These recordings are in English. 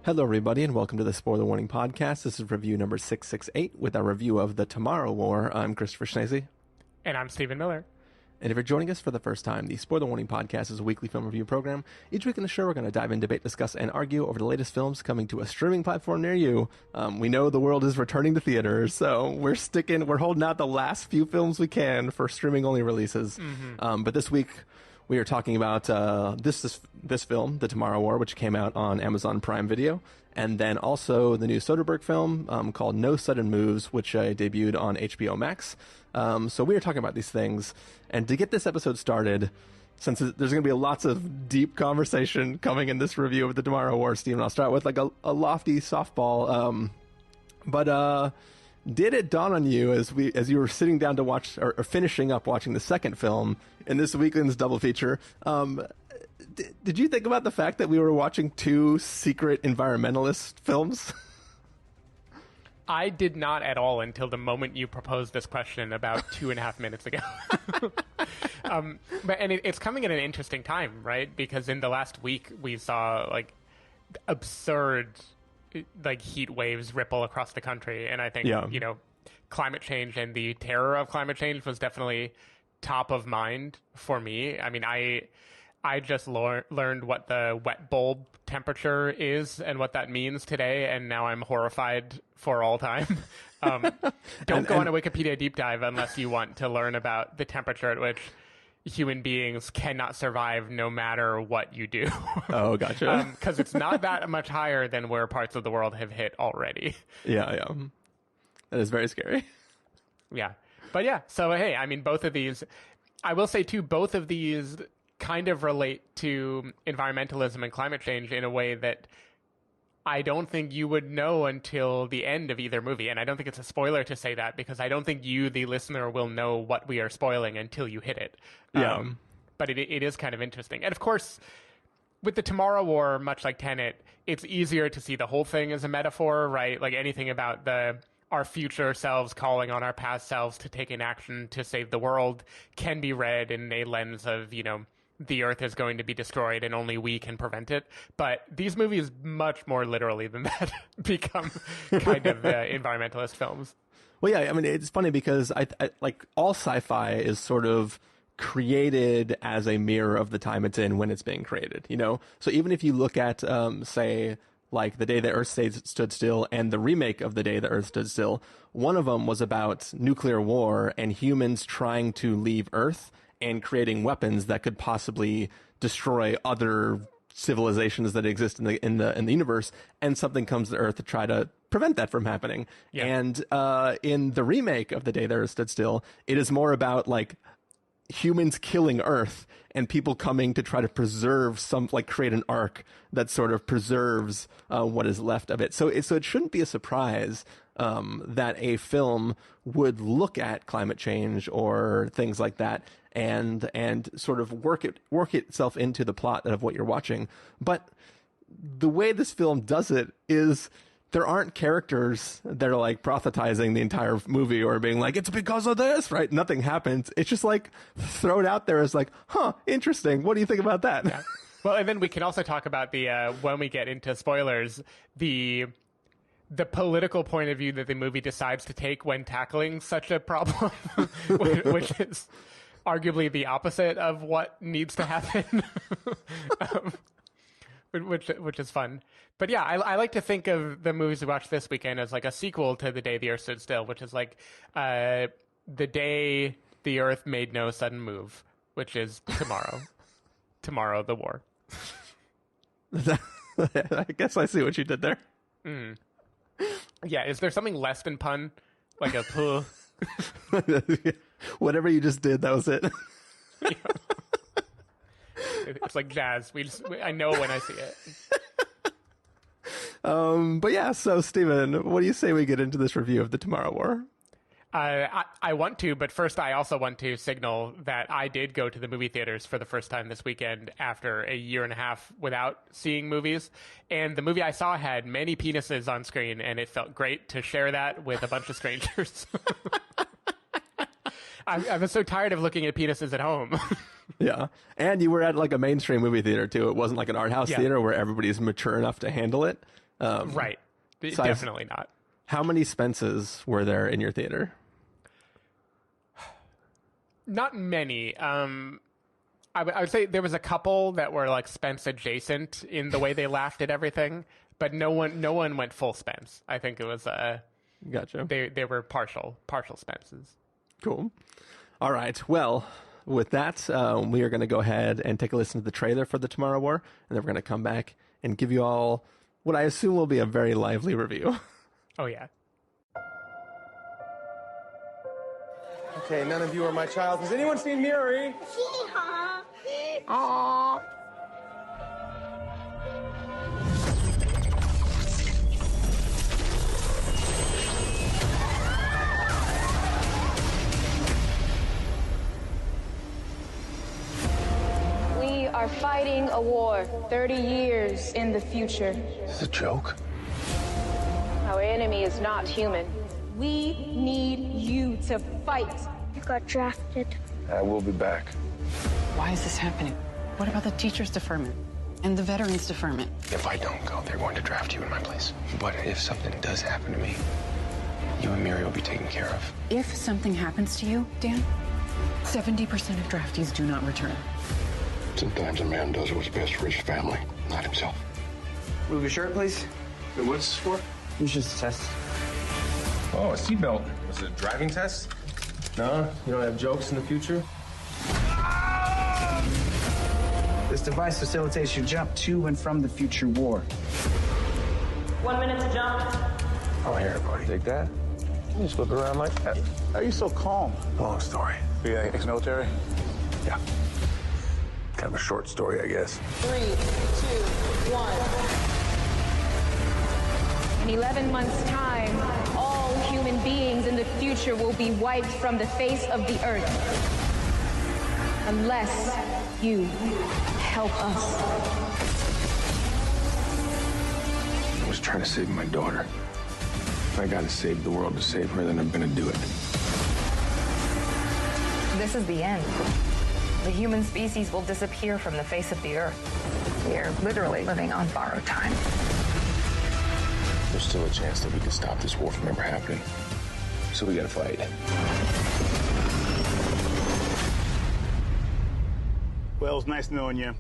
Hello, everybody, and welcome to the Spoiler Warning Podcast. This is review number 668 with our review of The Tomorrow War. I'm Christopher Schnese. And I'm Stephen Miller. And if you're joining us for the first time, the Spoiler Warning Podcast is a weekly film review program. Each week in the show, we're going to dive in, debate, discuss, and argue over the latest films coming to a streaming platform near you. We know the world is returning to theaters, so we're holding out the last few films we can for streaming-only releases. But this week, we are talking about this film, The Tomorrow War, which came out on Amazon Prime Video, and then also the new Soderbergh film called No Sudden Moves, which debuted on HBO Max. So we are talking about these things, and to get this episode started, since there's going to be lots of deep conversation coming in this review of The Tomorrow War, Stephen, I'll start with like a lofty softball. Did it dawn on you as you were sitting down to watch or finishing up watching the second film in this weekend's double feature? Did you think about the fact that we were watching two secret environmentalist films? I did not at all until the moment you proposed this question about 2.5 minutes ago. It's coming at an interesting time, right? Because in the last week we saw like absurd like heat waves ripple across the country, and I think climate change and the terror of climate change was definitely top of mind for me. I mean, I just learned what the wet bulb temperature is and what that means today, and now I'm horrified for all time. Don't go on a Wikipedia deep dive unless you want to learn about the temperature at which human beings cannot survive no matter what you do. Oh, gotcha. Because it's not that much higher than where parts of the world have hit already. Yeah. That is very scary. Yeah. But yeah, so hey, I mean, both of these, I will say too, both of these kind of relate to environmentalism and climate change in a way that I don't think you would know until the end of either movie. And I don't think it's a spoiler to say that, because I don't think you, the listener, will know what we are spoiling until you hit it. Yeah. But it is kind of interesting. And of course, with The Tomorrow War, much like Tenet, it's easier to see the whole thing as a metaphor, right? Like anything about our future selves calling on our past selves to take an action to save the world can be read in a lens of, the earth is going to be destroyed and only we can prevent it. But these movies, much more literally than that, become kind of environmentalist films. Well, yeah, I mean, it's funny because I like all sci-fi is sort of created as a mirror of the time it's in when it's being created, So even if you look at, say, like The Day the Earth Stood Still and the remake of The Day the Earth Stood Still, one of them was about nuclear war and humans trying to leave Earth and creating weapons that could possibly destroy other civilizations that exist in the universe, and something comes to Earth to try to prevent that from happening. Yeah. And in the remake of The Day the Earth Stood Still, it is more about like humans killing Earth and people coming to try to preserve create an ark that sort of preserves what is left of it. So it shouldn't be a surprise that a film would look at climate change or things like that and sort of work itself into the plot of what you're watching. But the way this film does it is there aren't characters that are like prophetizing the entire movie or being like, it's because of this, right? Nothing happens. It's just like thrown out there as like, interesting. What do you think about that? Yeah. Well, and then we can also talk about when we get into spoilers, the political point of view that the movie decides to take when tackling such a problem, which is arguably the opposite of what needs to happen, which is fun. But yeah, I like to think of the movies we watched this weekend as like a sequel to The Day the Earth Stood Still, which is like the day the Earth made no sudden move, which is tomorrow. Tomorrow, the war. I guess I see what you did there. Mm. Yeah, is there something less than pun? Like a puh? Whatever you just did, that was it. Yeah. It's like jazz. I know when I see it. But yeah, so Stephen, what do you say we get into this review of The Tomorrow War? I want to, but first I also want to signal that I did go to the movie theaters for the first time this weekend after a year and a half without seeing movies. And the movie I saw had many penises on screen, and it felt great to share that with a bunch of strangers. I was so tired of looking at penises at home. Yeah. And you were at like a mainstream movie theater too. It wasn't like an art house theater where everybody's mature enough to handle it. Right. Definitely not. How many Spences were there in your theater? Not many. I would say there was a couple that were like Spence adjacent in the way they laughed at everything, but no one went full Spence. I think it was Gotcha. They were partial Spences. Cool. All right. Well, with that, we are going to go ahead and take a listen to the trailer for The Tomorrow War, and then we're going to come back and give you all what I assume will be a very lively review. Oh yeah. Okay, none of you are my child. Has anyone seen Miri? Aww. We are fighting a war 30 years in the future. Is this a joke? Our enemy is not human. We need you to fight. You got drafted. I will be back. Why is this happening? What about the teachers' deferment and the veterans' deferment? If I don't go, they're going to draft you in my place. But if something does happen to me, you and Miri will be taken care of. If something happens to you, Dan, 70% of draftees do not return. Sometimes a man does what's best for his family, not himself. Move your shirt, please. Wait, what's this for? It's just a test. Oh, a seatbelt. Was it a driving test? No? You don't have jokes in the future? This device facilitates your jump to and from the future war. 1 minute to jump. Oh, here, buddy. Take that. You just flip it around like that. How are you so calm? Long story. You ex-military? Yeah. Kind of a short story, I guess. 3, 2, 1. In 11 months' time, all human beings in the future will be wiped from the face of the earth. Unless you help us. I was trying to save my daughter. If I gotta save the world to save her, then I'm gonna do it. This is the end. The human species will disappear from the face of the earth. We are literally living on borrowed time. There's still a chance that we can stop this war from ever happening. So we gotta fight. Well, it's nice knowing you.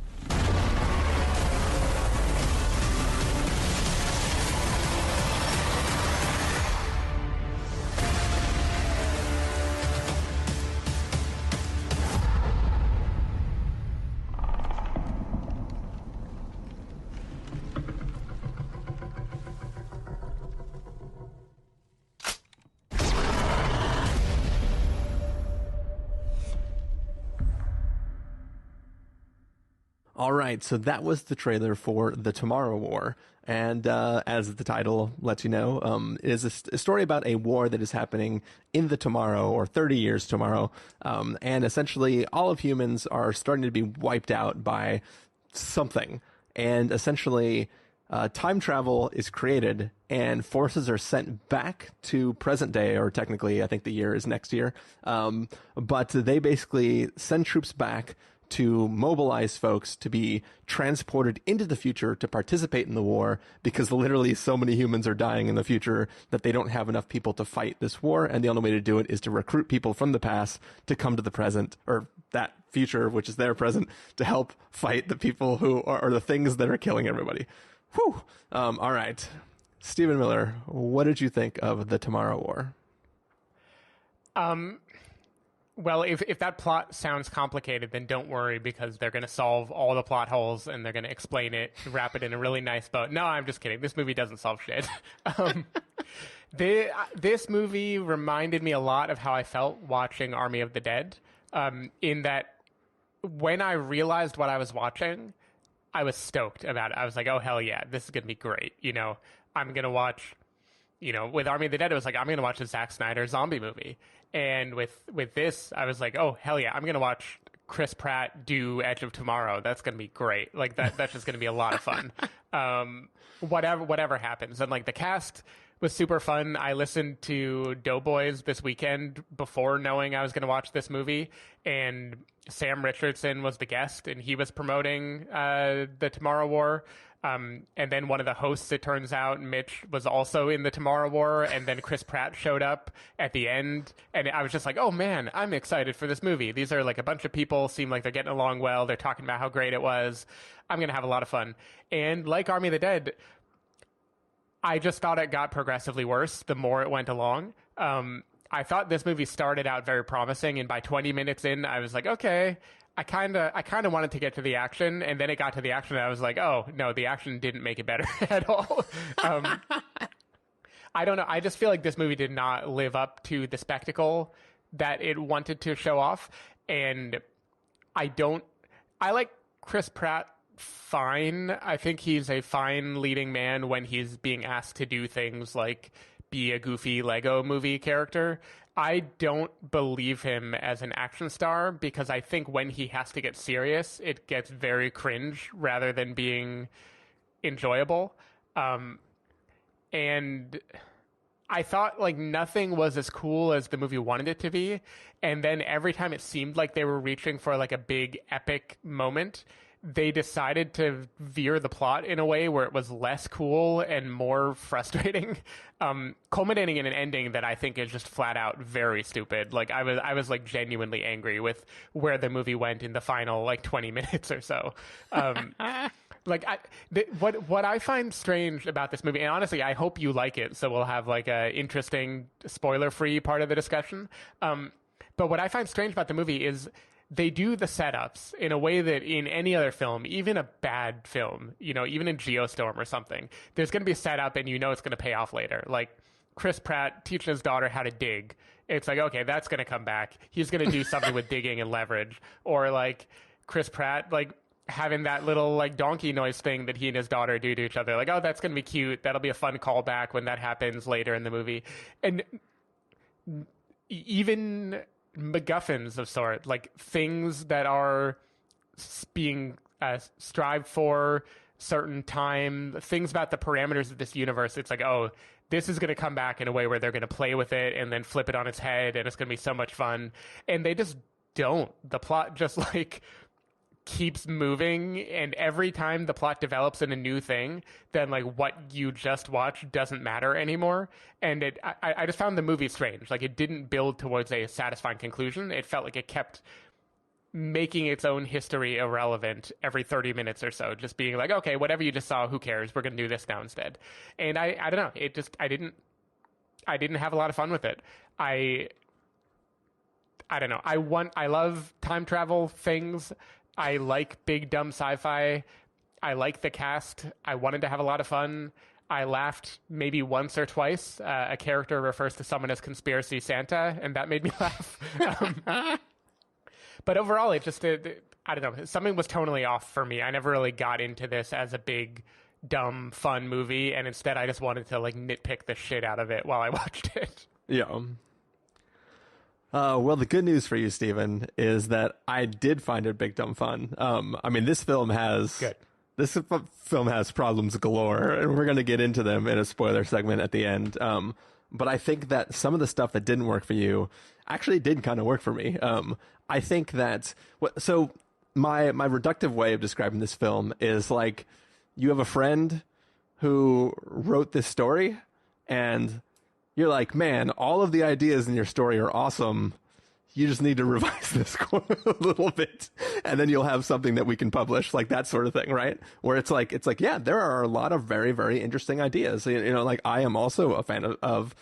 All right, so that was the trailer for The Tomorrow War. And as the title lets you know, it is a story about a war that is happening in the tomorrow, or 30 years tomorrow. And essentially, all of humans are starting to be wiped out by something. And essentially, time travel is created, and forces are sent back to present day, or technically, I think the year is next year. But they basically send troops back to mobilize folks to be transported into the future to participate in the war, because literally so many humans are dying in the future that they don't have enough people to fight this war, and the only way to do it is to recruit people from the past to come to the present, or that future, which is their present, to help fight the people who are the things that are killing everybody. Whew. All right. Stephen Miller, what did you think of The Tomorrow War? Well, if that plot sounds complicated, then don't worry, because they're going to solve all the plot holes and they're going to explain it, wrap it in a really nice bow. No, I'm just kidding. This movie doesn't solve shit. This movie reminded me a lot of how I felt watching Army of the Dead, in that when I realized what I was watching, I was stoked about it. I was like, oh, hell yeah, this is going to be great. You know, I'm going to watch, with Army of the Dead, it was like, I'm going to watch a Zack Snyder zombie movie. And with this, I was like, oh, hell yeah, I'm going to watch Chris Pratt do Edge of Tomorrow. That's going to be great. Like, that's just going to be a lot of fun. Whatever happens. And, like, the cast was super fun. I listened to Doughboys this weekend before knowing I was going to watch this movie. And Sam Richardson was the guest, and he was promoting The Tomorrow War. And then one of the hosts, it turns out, Mitch, was also in the Tomorrow War, and then Chris Pratt showed up at the end, and I was just like, oh man, I'm excited for this movie. These are like a bunch of people, seem like they're getting along well, they're talking about how great it was. I'm going to have a lot of fun. And like Army of the Dead, I just thought it got progressively worse the more it went along. I thought this movie started out very promising, and by 20 minutes in, I was like, okay, I kind of wanted to get to the action, and then it got to the action, and I was like, oh, no, the action didn't make it better at all. I don't know. I just feel like this movie did not live up to the spectacle that it wanted to show off, and I like Chris Pratt fine. I think he's a fine leading man when he's being asked to do things like be a goofy Lego movie character. I don't believe him as an action star because I think when he has to get serious, it gets very cringe rather than being enjoyable. And I thought like nothing was as cool as the movie wanted it to be. And then every time it seemed like they were reaching for like a big epic moment, they decided to veer the plot in a way where it was less cool and more frustrating, culminating in an ending that I think is just flat out very stupid. Like I was like genuinely angry with where the movie went in the final like 20 minutes or so. What I find strange about this movie, and honestly, I hope you like it, so we'll have like a interesting spoiler-free part of the discussion. But what I find strange about the movie is they do the setups in a way that in any other film, even a bad film, even in Geostorm or something, there's going to be a setup and it's going to pay off later. Like Chris Pratt teaching his daughter how to dig. It's like, okay, that's going to come back. He's going to do something with digging and leverage. Or like Chris Pratt, like having that little like donkey noise thing that he and his daughter do to each other. Like, oh, that's going to be cute. That'll be a fun callback when that happens later in the movie. And even MacGuffins of sort, like things that are being strived for certain time, things about the parameters of this universe. It's like, oh, this is going to come back in a way where they're going to play with it and then flip it on its head, and it's going to be so much fun. And they just don't. The plot just like keeps moving, and every time the plot develops in a new thing, then like what you just watched doesn't matter anymore. And I just found the movie strange. Like it didn't build towards a satisfying conclusion. It felt like it kept making its own history irrelevant every 30 minutes or so, just being like, okay, whatever you just saw, who cares? We're going to do this now instead. And I don't know. It just, I didn't have a lot of fun with it. I don't know. I love time travel things. I like big, dumb sci-fi. I like the cast. I wanted to have a lot of fun. I laughed maybe once or twice. A character refers to someone as Conspiracy Santa, and that made me laugh. But overall, it just, I don't know, something was tonally off for me. I never really got into this as a big, dumb, fun movie, and instead I just wanted to like nitpick the shit out of it while I watched it. Yeah. Well, the good news for you, Stephen, is that I did find it big dumb fun. I mean, this film has problems galore, and we're going to get into them in a spoiler segment at the end. But I think that some of the stuff that didn't work for you actually did kind of work for me. I think that so my reductive way of describing this film is like you have a friend who wrote this story, and you're like, man, all of the ideas in your story are awesome. You just need to revise this a little bit, and then you'll have something that we can publish, like that sort of thing, right? Where it's like, yeah, there are a lot of very, very interesting ideas. Like I am also a fan of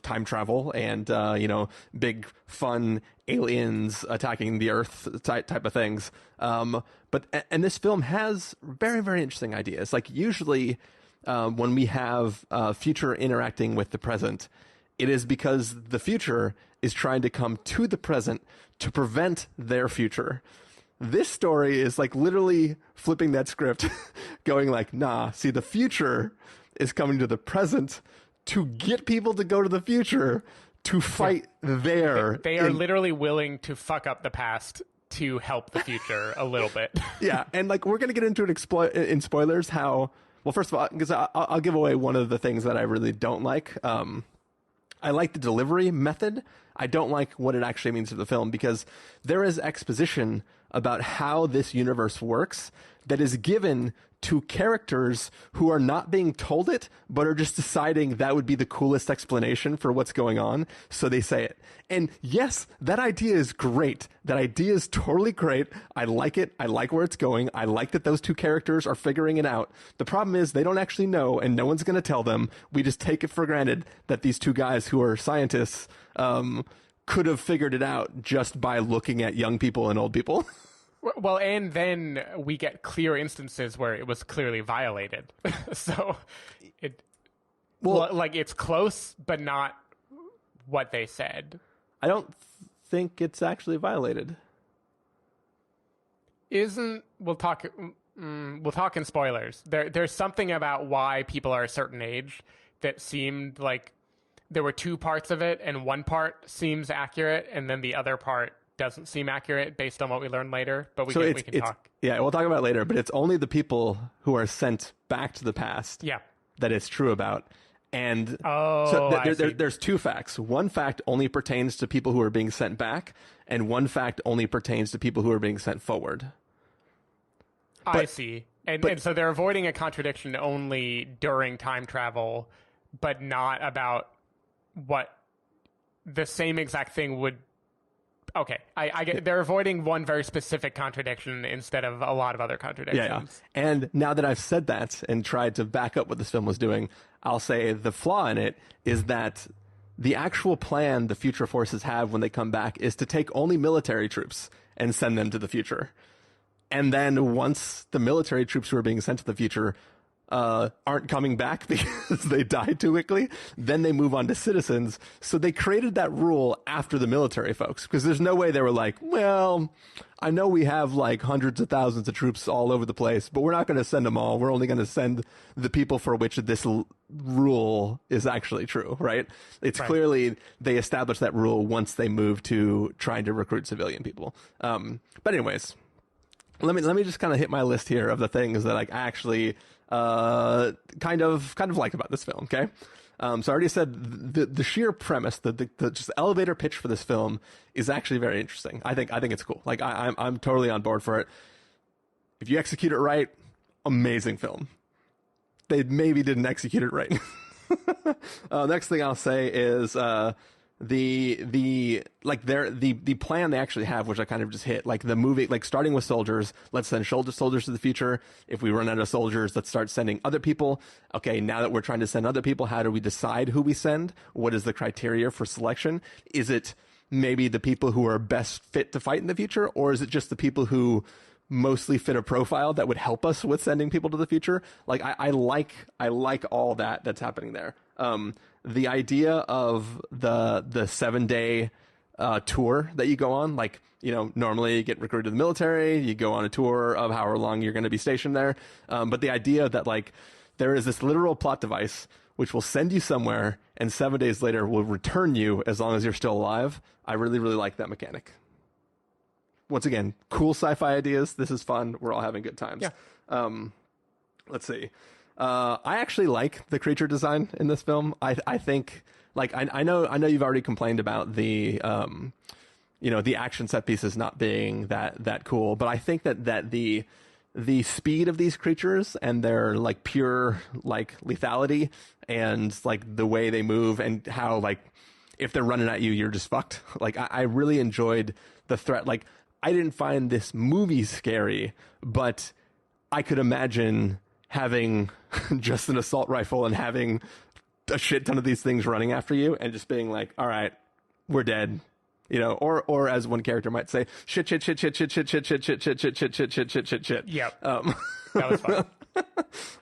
time travel and, big fun aliens attacking the Earth type of things. But this film has very, very interesting ideas. Like usually, when we have future interacting with the present, it is because the future is trying to come to the present to prevent their future. This story is like literally flipping that script, going like, nah, see, the future is coming to the present to get people to go to the future to fight there. They are literally willing to fuck up the past to help the future a little bit. Yeah, and like we're going to get into it in spoilers how... Well, first of all, because I'll give away one of the things that I really don't like. I like the delivery method. I don't like what it actually means to the film, because there is exposition about how this universe works that is given to characters who are not being told it, but are just deciding that would be the coolest explanation for what's going on. So they say it. And yes, that idea is great. That idea is totally great. I like it. I like where it's going. I like that those two characters are figuring it out. The problem is they don't actually know, and no one's going to tell them. We just take it for granted that these two guys who are scientists could have figured it out just by looking at young people and old people. Well, and then we get clear instances where it was clearly violated. So it's close, but not what they said. I don't think it's actually violated. We'll talk in spoilers. There's something about why people are a certain age that seemed like there were two parts of it, and one part seems accurate, and then the other part doesn't seem accurate based on what we learn later. But we can talk. Yeah, we'll talk about it later. But it's only the people who are sent back to the past that it's true about. And there's two facts. One fact only pertains to people who are being sent back, and one fact only pertains to people who are being sent forward. I see. And so they're avoiding a contradiction only during time travel, but not about what the same exact thing would. Okay, I get. They're avoiding one very specific contradiction instead of a lot of other contradictions. Yeah. And now that I've said that and tried to back up what this film was doing, I'll say the flaw in it is that the actual plan the future forces have when they come back is to take only military troops and send them to the future. And then once the military troops who are being sent to the future aren't coming back because they died too quickly, then they move on to citizens. So they created that rule after the military folks, because there's no way they were like, well, I know we have like hundreds of thousands of troops all over the place, but we're not going to send them all. We're only going to send the people for which this rule is actually true, right? It's clearly they established that rule once they moved to trying to recruit civilian people. But anyways, let me just kind of hit my list here of the things that I actually kind of like about this film. Okay. So I already said the sheer premise, the just elevator pitch for this film is actually very interesting. I think it's cool. Like I'm totally on board for it. If you execute it right, amazing film. They maybe didn't execute it right. Next thing I'll say is the plan they actually have, which I kind of just hit, like the movie, like starting with soldiers, let's send soldiers to the future. If we run out of soldiers, let's start sending other people. Okay, now that we're trying to send other people, how do we decide who we send? What is the criteria for selection? Is it maybe the people who are best fit to fight in the future, or is it just the people who mostly fit a profile that would help us with sending people to the future? Like I like all that's happening there. The idea of the 7-day tour that you go on, like, you know, normally you get recruited to the military, you go on a tour of however long you're going to be stationed there. But the idea that like there is this literal plot device which will send you somewhere and 7 days later will return you as long as you're still alive. I really, really like that mechanic. Once again, cool sci-fi ideas. This is fun. We're all having good times. Yeah. Let's see. I actually like the creature design in this film. I think, like, I know you've already complained about the, the action set pieces not being that cool, but I think that the speed of these creatures and their like pure like lethality and like the way they move and how like if they're running at you, you're just fucked. Like I really enjoyed the threat. Like I didn't find this movie scary, but I could imagine having just an assault rifle and having a shit ton of these things running after you and just being like, all right, we're dead. You know, or as one character might say, shit. Yep. That was fun.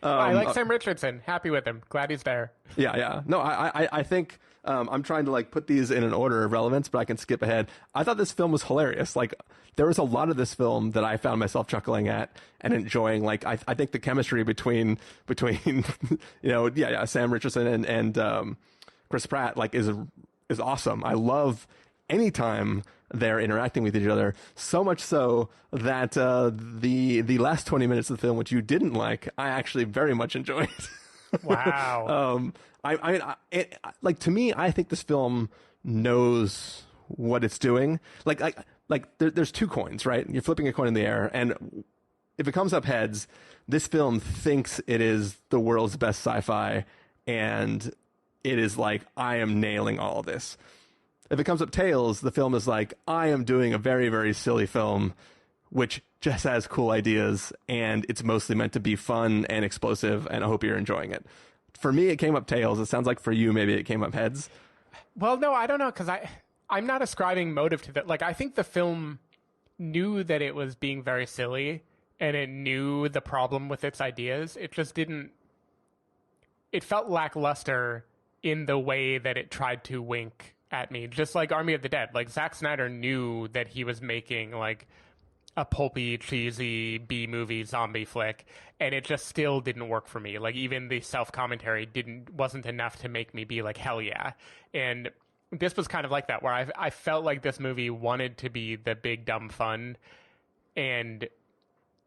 I like Sam Richardson. Happy with him. Glad he's there. Yeah. No, I think I'm trying to like put these in an order of relevance, but I can skip ahead. I thought this film was hilarious. Like there was a lot of this film that I found myself chuckling at and enjoying. Like I think the chemistry between Sam Richardson and Chris Pratt like is awesome. I love anytime they're interacting with each other, so much so that the last 20 minutes of the film, which you didn't like, I actually very much enjoyed. Wow. To me, I think this film knows what it's doing. Like there's two coins, right? You're flipping a coin in the air, and if it comes up heads, this film thinks it is the world's best sci-fi, and it is like, I am nailing all of this. If it comes up tails, the film is like, I am doing a very, very silly film, which just has cool ideas, and it's mostly meant to be fun and explosive, and I hope you're enjoying it. For me, it came up tails. It sounds like for you, maybe it came up heads. Well, no, I don't know, because I'm not ascribing motive to that. Like, I think the film knew that it was being very silly, and it knew the problem with its ideas. It just didn't... It felt lackluster in the way that it tried to wink at me, just like Army of the Dead. Like, Zack Snyder knew that he was making, like, a pulpy, cheesy B-movie zombie flick, and it just still didn't work for me. Like, even the self-commentary wasn't enough to make me be like, hell yeah. And this was kind of like that, where I felt like this movie wanted to be the big dumb fun, and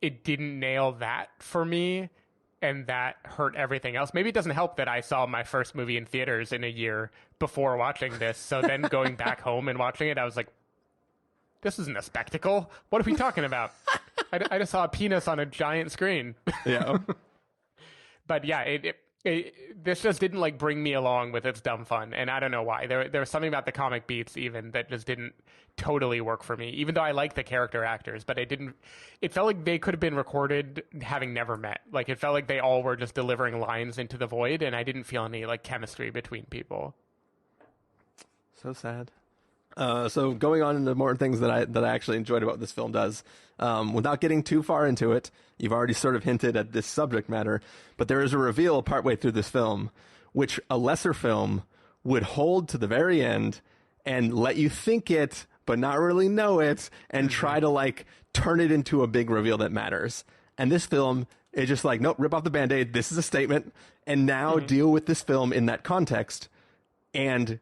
it didn't nail that for me, and that hurt everything else. Maybe it doesn't help that I saw my first movie in theaters in a year before watching this, so then going back home and watching it, I was like, this isn't a spectacle. What are we talking about? I just saw a penis on a giant screen. Yeah. But yeah, this just didn't like bring me along with its dumb fun, and I don't know why. There was something about the comic beats even that just didn't totally work for me. Even though I like the character actors, but it didn't. It felt like they could have been recorded having never met. Like, it felt like they all were just delivering lines into the void, and I didn't feel any like chemistry between people. So sad. So going on into more things that I actually enjoyed about what this film does, without getting too far into it, you've already sort of hinted at this subject matter, but there is a reveal partway through this film, which a lesser film would hold to the very end and let you think it, but not really know it, and try to like turn it into a big reveal that matters. And this film is just like, nope, rip off the Band-Aid. This is a statement. And now deal with this film in that context, and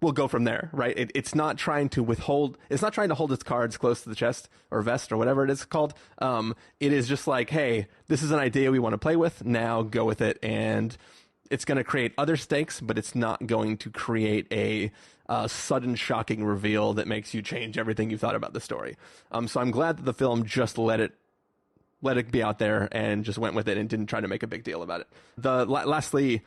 we'll go from there, right? It's not trying to withhold. It's not trying to hold its cards close to the chest or vest or whatever it is called. It is just like, hey, this is an idea we want to play with. Now go with it, and it's going to create other stakes, but it's not going to create a sudden, shocking reveal that makes you change everything you thought about the story. So I'm glad that the film just let it be out there and just went with it and didn't try to make a big deal about it. Lastly,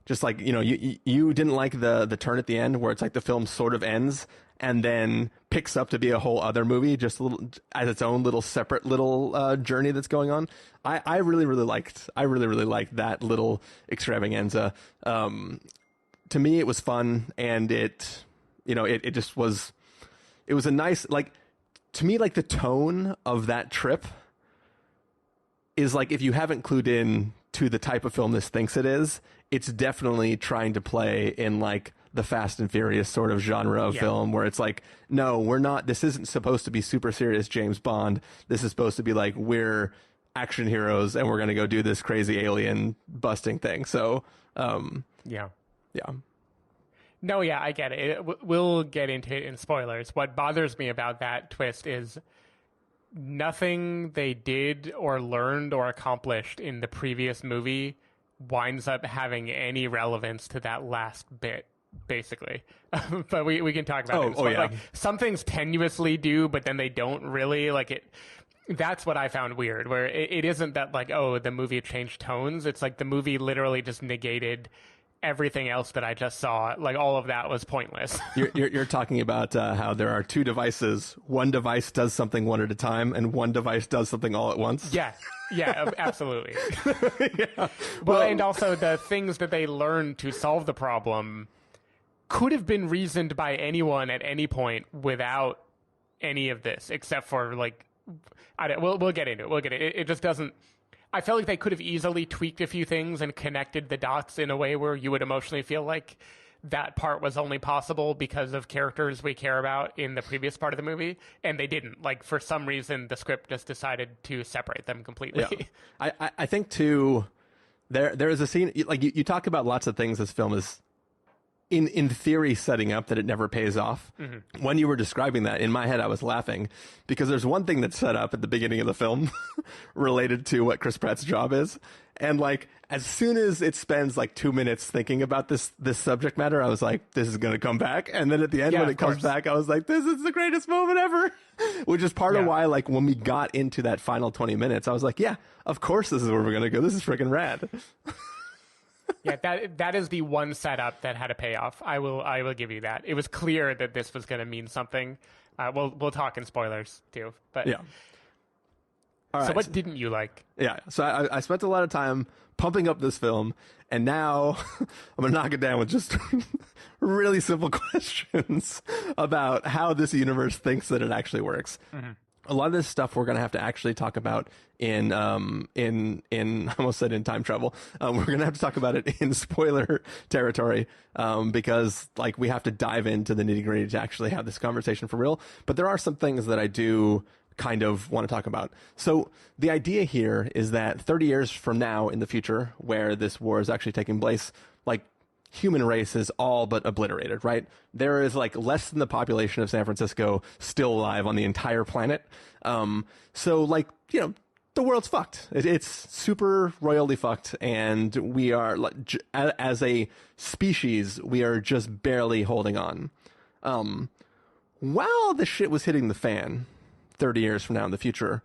just like, you know, you didn't like the turn at the end where it's like the film sort of ends and then picks up to be a whole other movie, just a little, as its own little separate little journey that's going on. I really liked that little extravaganza. To me, it was fun, and it just was. It was a nice, like, to me, like, the tone of that trip is like, if you haven't clued in to the type of film this thinks it is, it's definitely trying to play in like the Fast and Furious sort of genre of film, where it's like, no, we're not, this isn't supposed to be super serious James Bond. This is supposed to be like, we're action heroes and we're going to go do this crazy alien busting thing. So, yeah. No, yeah, I get it. We'll get into it in spoilers. What bothers me about that twist is nothing they did or learned or accomplished in the previous movie winds up having any relevance to that last bit, basically. But we can talk about it. Like, some things tenuously do, but then they don't really. Like, it. That's what I found weird, where it isn't that like, oh, the movie changed tones. It's like the movie literally just negated everything else that I just saw. Like, all of that was pointless. You're talking about how there are two devices. One device does something one at a time, and one device does something all at once. Yeah, absolutely. Well, and also the things that they learned to solve the problem could have been reasoned by anyone at any point without any of this, except for like, we'll get into it. We'll get it. It just doesn't. I felt like they could have easily tweaked a few things and connected the dots in a way where you would emotionally feel like that part was only possible because of characters we care about in the previous part of the movie, and they didn't. Like, for some reason, the script just decided to separate them completely. Yeah. I think, too, there is a scene, like, you talk about lots of things this film is in theory setting up that it never pays off. When you were describing that, in my head I was laughing because there's one thing that's set up at the beginning of the film related to what Chris Pratt's job is, and like as soon as it spends like 2 minutes thinking about this subject matter, I was like, this is going to come back. And then at the end, when it comes back, I was like, this is the greatest moment ever. Which is part of why, like, when we got into that final 20 minutes, I was like, yeah, of course this is where we're going to go. This is freaking rad. Yeah, that is the one setup that had a payoff. I will give you that. It was clear that this was going to mean something. We'll talk in spoilers too. But yeah. All right. So what didn't you like? Yeah. So I spent a lot of time pumping up this film, and now I'm gonna knock it down with just really simple questions about how this universe thinks that it actually works. A lot of this stuff we're gonna have to actually talk about in I almost said in time travel. We're gonna have to talk about it in spoiler territory because like we have to dive into the nitty gritty to actually have this conversation for real. But there are some things that I do kind of want to talk about. So the idea here is that 30 years from now in the future, where this war is actually taking place, like human race is all but obliterated, right? There is like less than the population of San Francisco still alive on the entire planet. So like, you know, the world's fucked. It's super royally fucked. And we are, as a species, we are just barely holding on. While the shit was hitting the fan 30 years from now in the future,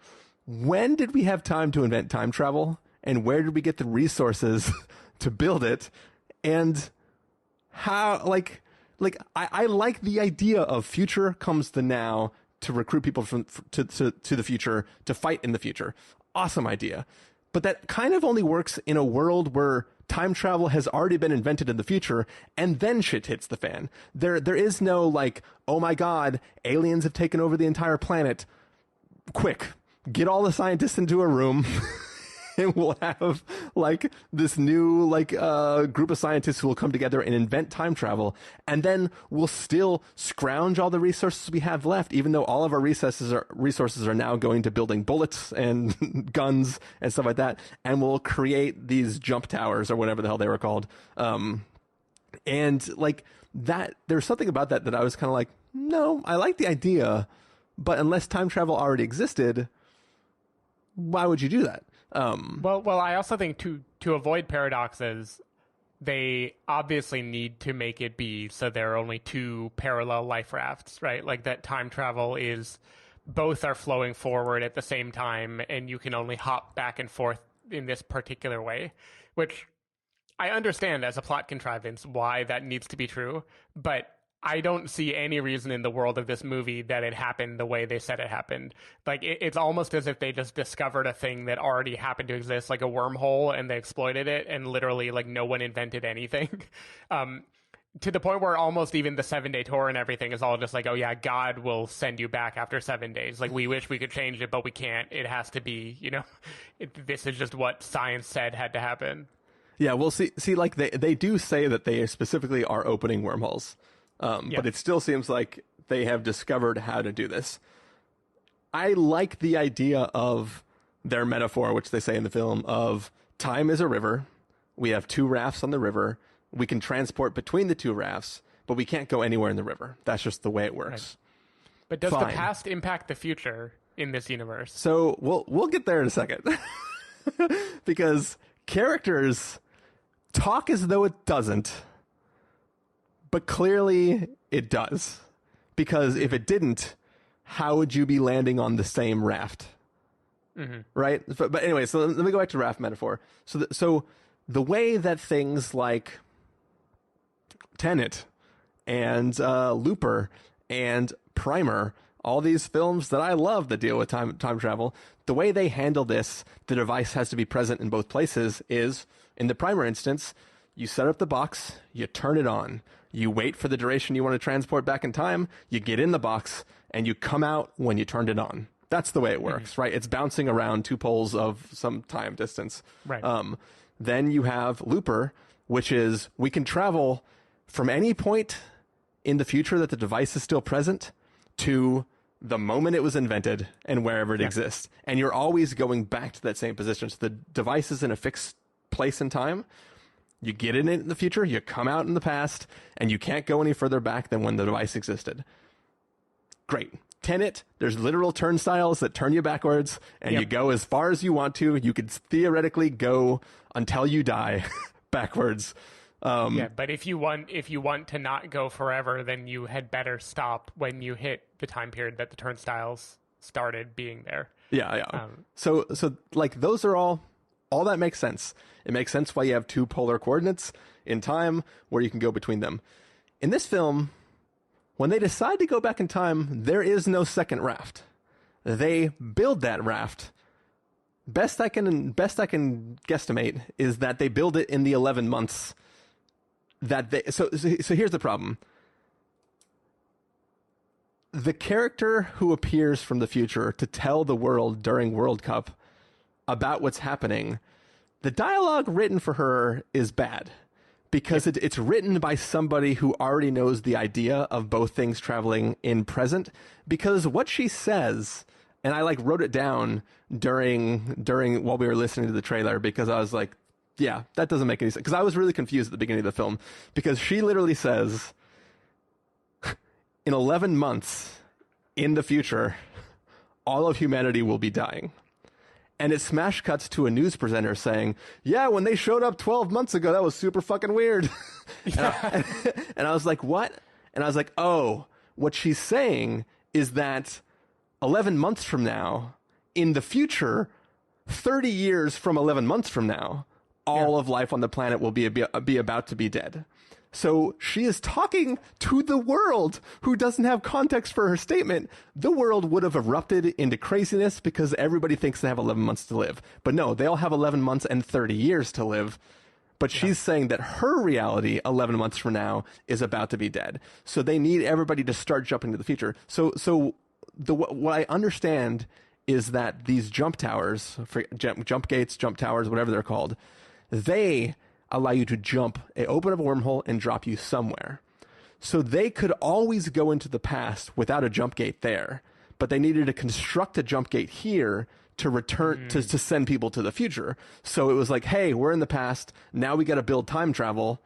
when did we have time to invent time travel? And where did we get the resources to build it? And how, I like the idea of future comes to now to recruit people to the future, to fight in the future. Awesome idea. But that kind of only works in a world where time travel has already been invented in the future and then shit hits the fan. There is no like, oh my God, aliens have taken over the entire planet. Quick, get all the scientists into a room and we'll have like this new group of scientists who will come together and invent time travel, and then we'll still scrounge all the resources we have left, even though all of our resources are now going to building bullets and guns and stuff like that, and we'll create these jump towers or whatever the hell they were called. And like that, there's something about that I was kind of like, no, I like the idea, but unless time travel already existed, why would you do that? Well, I also think to avoid paradoxes, they obviously need to make it be so there are only two parallel life rafts, right? Like that time travel is both are flowing forward at the same time, and you can only hop back and forth in this particular way, which I understand as a plot contrivance why that needs to be true, but I don't see any reason in the world of this movie that it happened the way they said it happened. Like, it's almost as if they just discovered a thing that already happened to exist, like a wormhole, and they exploited it, and literally, like, no one invented anything. To the point where almost even the 7-day tour and everything is all just like, oh yeah, God will send you back after 7 days. Like, we wish we could change it, but we can't. It has to be, you know, this is just what science said had to happen. Yeah, well, see, like, they do say that they specifically are opening wormholes. But it still seems like they have discovered how to do this. I like the idea of their metaphor, which they say in the film, of time is a river. We have two rafts on the river. We can transport between the two rafts, but we can't go anywhere in the river. That's just the way it works. Right. But does the past impact the future in this universe? So we'll get there in a second. Because characters talk as though it doesn't. But clearly it does, because if it didn't, how would you be landing on the same raft? Mm-hmm. Right? But anyway, so let me go back to raft metaphor. So the way that things like Tenet and Looper and Primer, all these films that I love that deal with time travel, the way they handle this, the device has to be present in both places, is, in the Primer instance, you set up the box, you turn it on. You wait for the duration you want to transport back in time, you get in the box, and you come out when you turned it on. That's the way it works, right? It's bouncing around two poles of some time distance. Right. Then you have Looper, which is we can travel from any point in the future that the device is still present to the moment it was invented and wherever it exists. And you're always going back to that same position. So the device is in a fixed place in time. You get in it in the future, you come out in the past, and you can't go any further back than when the device existed. Great. Tenet, there's literal turnstiles that turn you backwards, and you go as far as you want to. You could theoretically go until you die backwards. But if you want to not go forever, then you had better stop when you hit the time period that the turnstiles started being there. So like those are all that makes sense. It makes sense why you have two polar coordinates in time where you can go between them. In this film, when they decide to go back in time, there is no second raft. They build that raft. Best I can guesstimate is that they build it in the 11 months that they. So here's the problem. The character who appears from the future to tell the world during World Cup about what's happening, the dialogue written for her is bad. Because it's written by somebody who already knows the idea of both things traveling in present. Because what she says, and I like wrote it down during while we were listening to the trailer, because I was like, yeah, that doesn't make any sense. Because I was really confused at the beginning of the film. Because she literally says, in 11 months in the future, all of humanity will be dying. And it smash cuts to a news presenter saying, yeah, when they showed up 12 months ago, that was super fucking weird. And I was like, what? And I was like, oh, what she's saying is that 11 months from now, in the future, 30 years from 11 months from now, all of life on the planet will be about to be dead. So she is talking to the world who doesn't have context for her statement. The world would have erupted into craziness because everybody thinks they have 11 months to live. But no, they all have 11 months and 30 years to live. But she's saying that her reality, 11 months from now, is about to be dead. So they need everybody to start jumping to the future. So what I understand is that these jump towers, jump gates, jump towers, whatever they're called, they allow you to open up a wormhole and drop you somewhere. So they could always go into the past without a jump gate there, but they needed to construct a jump gate here to return to send people to the future. So it was like, hey, we're in the past. Now we got to build time travel.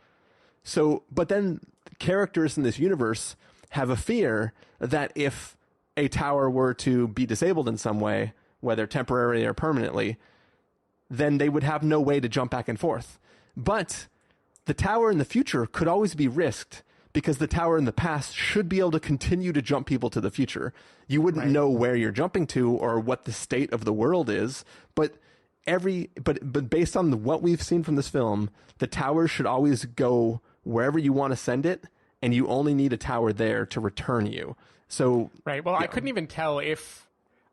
So, but then characters in this universe have a fear that if a tower were to be disabled in some way, whether temporarily or permanently, then they would have no way to jump back and forth. But the tower in the future could always be risked because the tower in the past should be able to continue to jump people to the future. You wouldn't know where you're jumping to or what the state of the world is, but based on what we've seen from this film, the tower should always go wherever you want to send it, and you only need a tower there to return you. So Well, I couldn't even tell if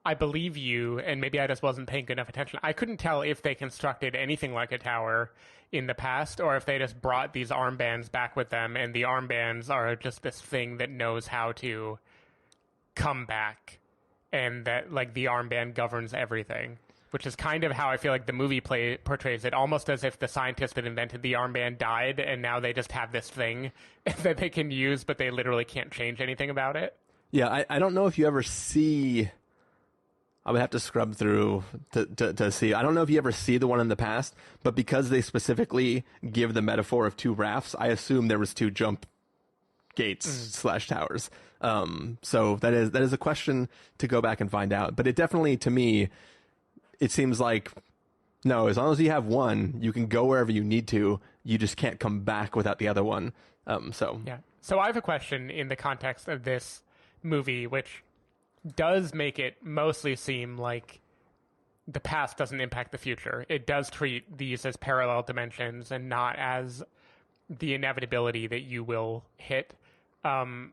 I believe you, and maybe I just wasn't paying good enough attention. I couldn't tell if they constructed anything like a tower in the past or if they just brought these armbands back with them, and the armbands are just this thing that knows how to come back, and that like the armband governs everything, which is kind of how I feel like the movie portrays it, almost as if the scientist that invented the armband died and now they just have this thing that they can use, but they literally can't change anything about it. Yeah, I don't know if you ever see... I would have to scrub through to see. I don't know if you ever see the one in the past, but because they specifically give the metaphor of two rafts, I assume there was two jump gates / towers. So that is a question to go back and find out. But it definitely, to me, it seems like, no, as long as you have one, you can go wherever you need to. You just can't come back without the other one. So I have a question in the context of this movie, which does make it mostly seem like the past doesn't impact the future. It does treat these as parallel dimensions and not as the inevitability that you will hit. Why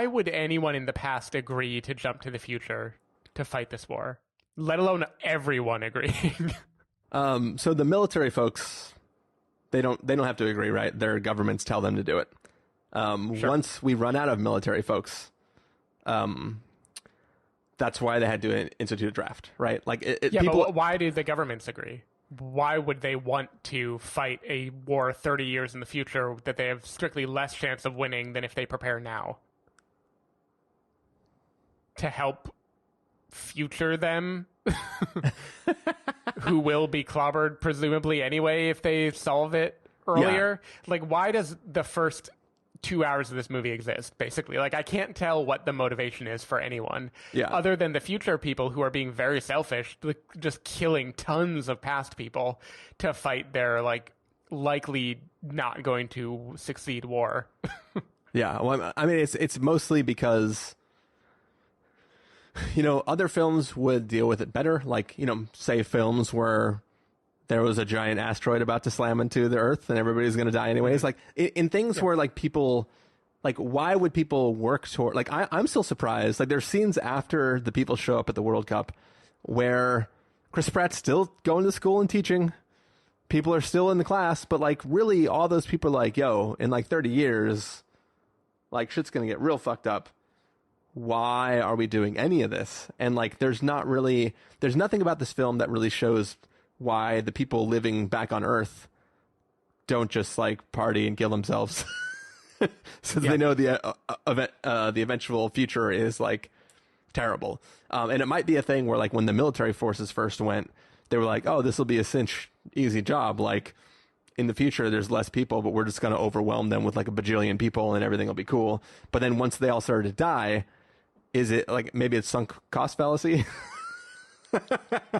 would anyone in the past agree to jump to the future to fight this war, let alone everyone agreeing? So the military folks, they don't have to agree, right? Their governments tell them to do it. Once we run out of military folks, that's why they had to institute a draft, right? Like, but why do the governments agree? Why would they want to fight a war 30 years in the future that they have strictly less chance of winning than if they prepare now? To help future them? who will be clobbered presumably anyway if they solve it earlier. Yeah. Like, why does the first 2 hours of this movie exist, basically? Like, I can't tell what the motivation is for anyone other than the future people who are being very selfish, just killing tons of past people to fight their, like, likely not going to succeed war. Yeah, well, I mean, it's mostly because, you know, other films would deal with it better. Like, you know, say films where there was a giant asteroid about to slam into the Earth and everybody's going to die anyways. Like, in things where, like, people, like, why would people work toward, like, I'm still surprised. Like, there's scenes after the people show up at the World Cup where Chris Pratt's still going to school and teaching. People are still in the class, but, like, really all those people are like, yo, in, like, 30 years, like, shit's going to get real fucked up. Why are we doing any of this? And, like, there's nothing about this film that really shows why the people living back on Earth don't just, like, party and kill themselves. So they know the eventual future is, like, terrible. And it might be a thing where, like, when the military forces first went, they were like, oh, this will be a cinch, easy job. Like, in the future, there's less people, but we're just going to overwhelm them with, like, a bajillion people and everything will be cool. But then once they all started to die, is it, like, maybe it's sunk cost fallacy?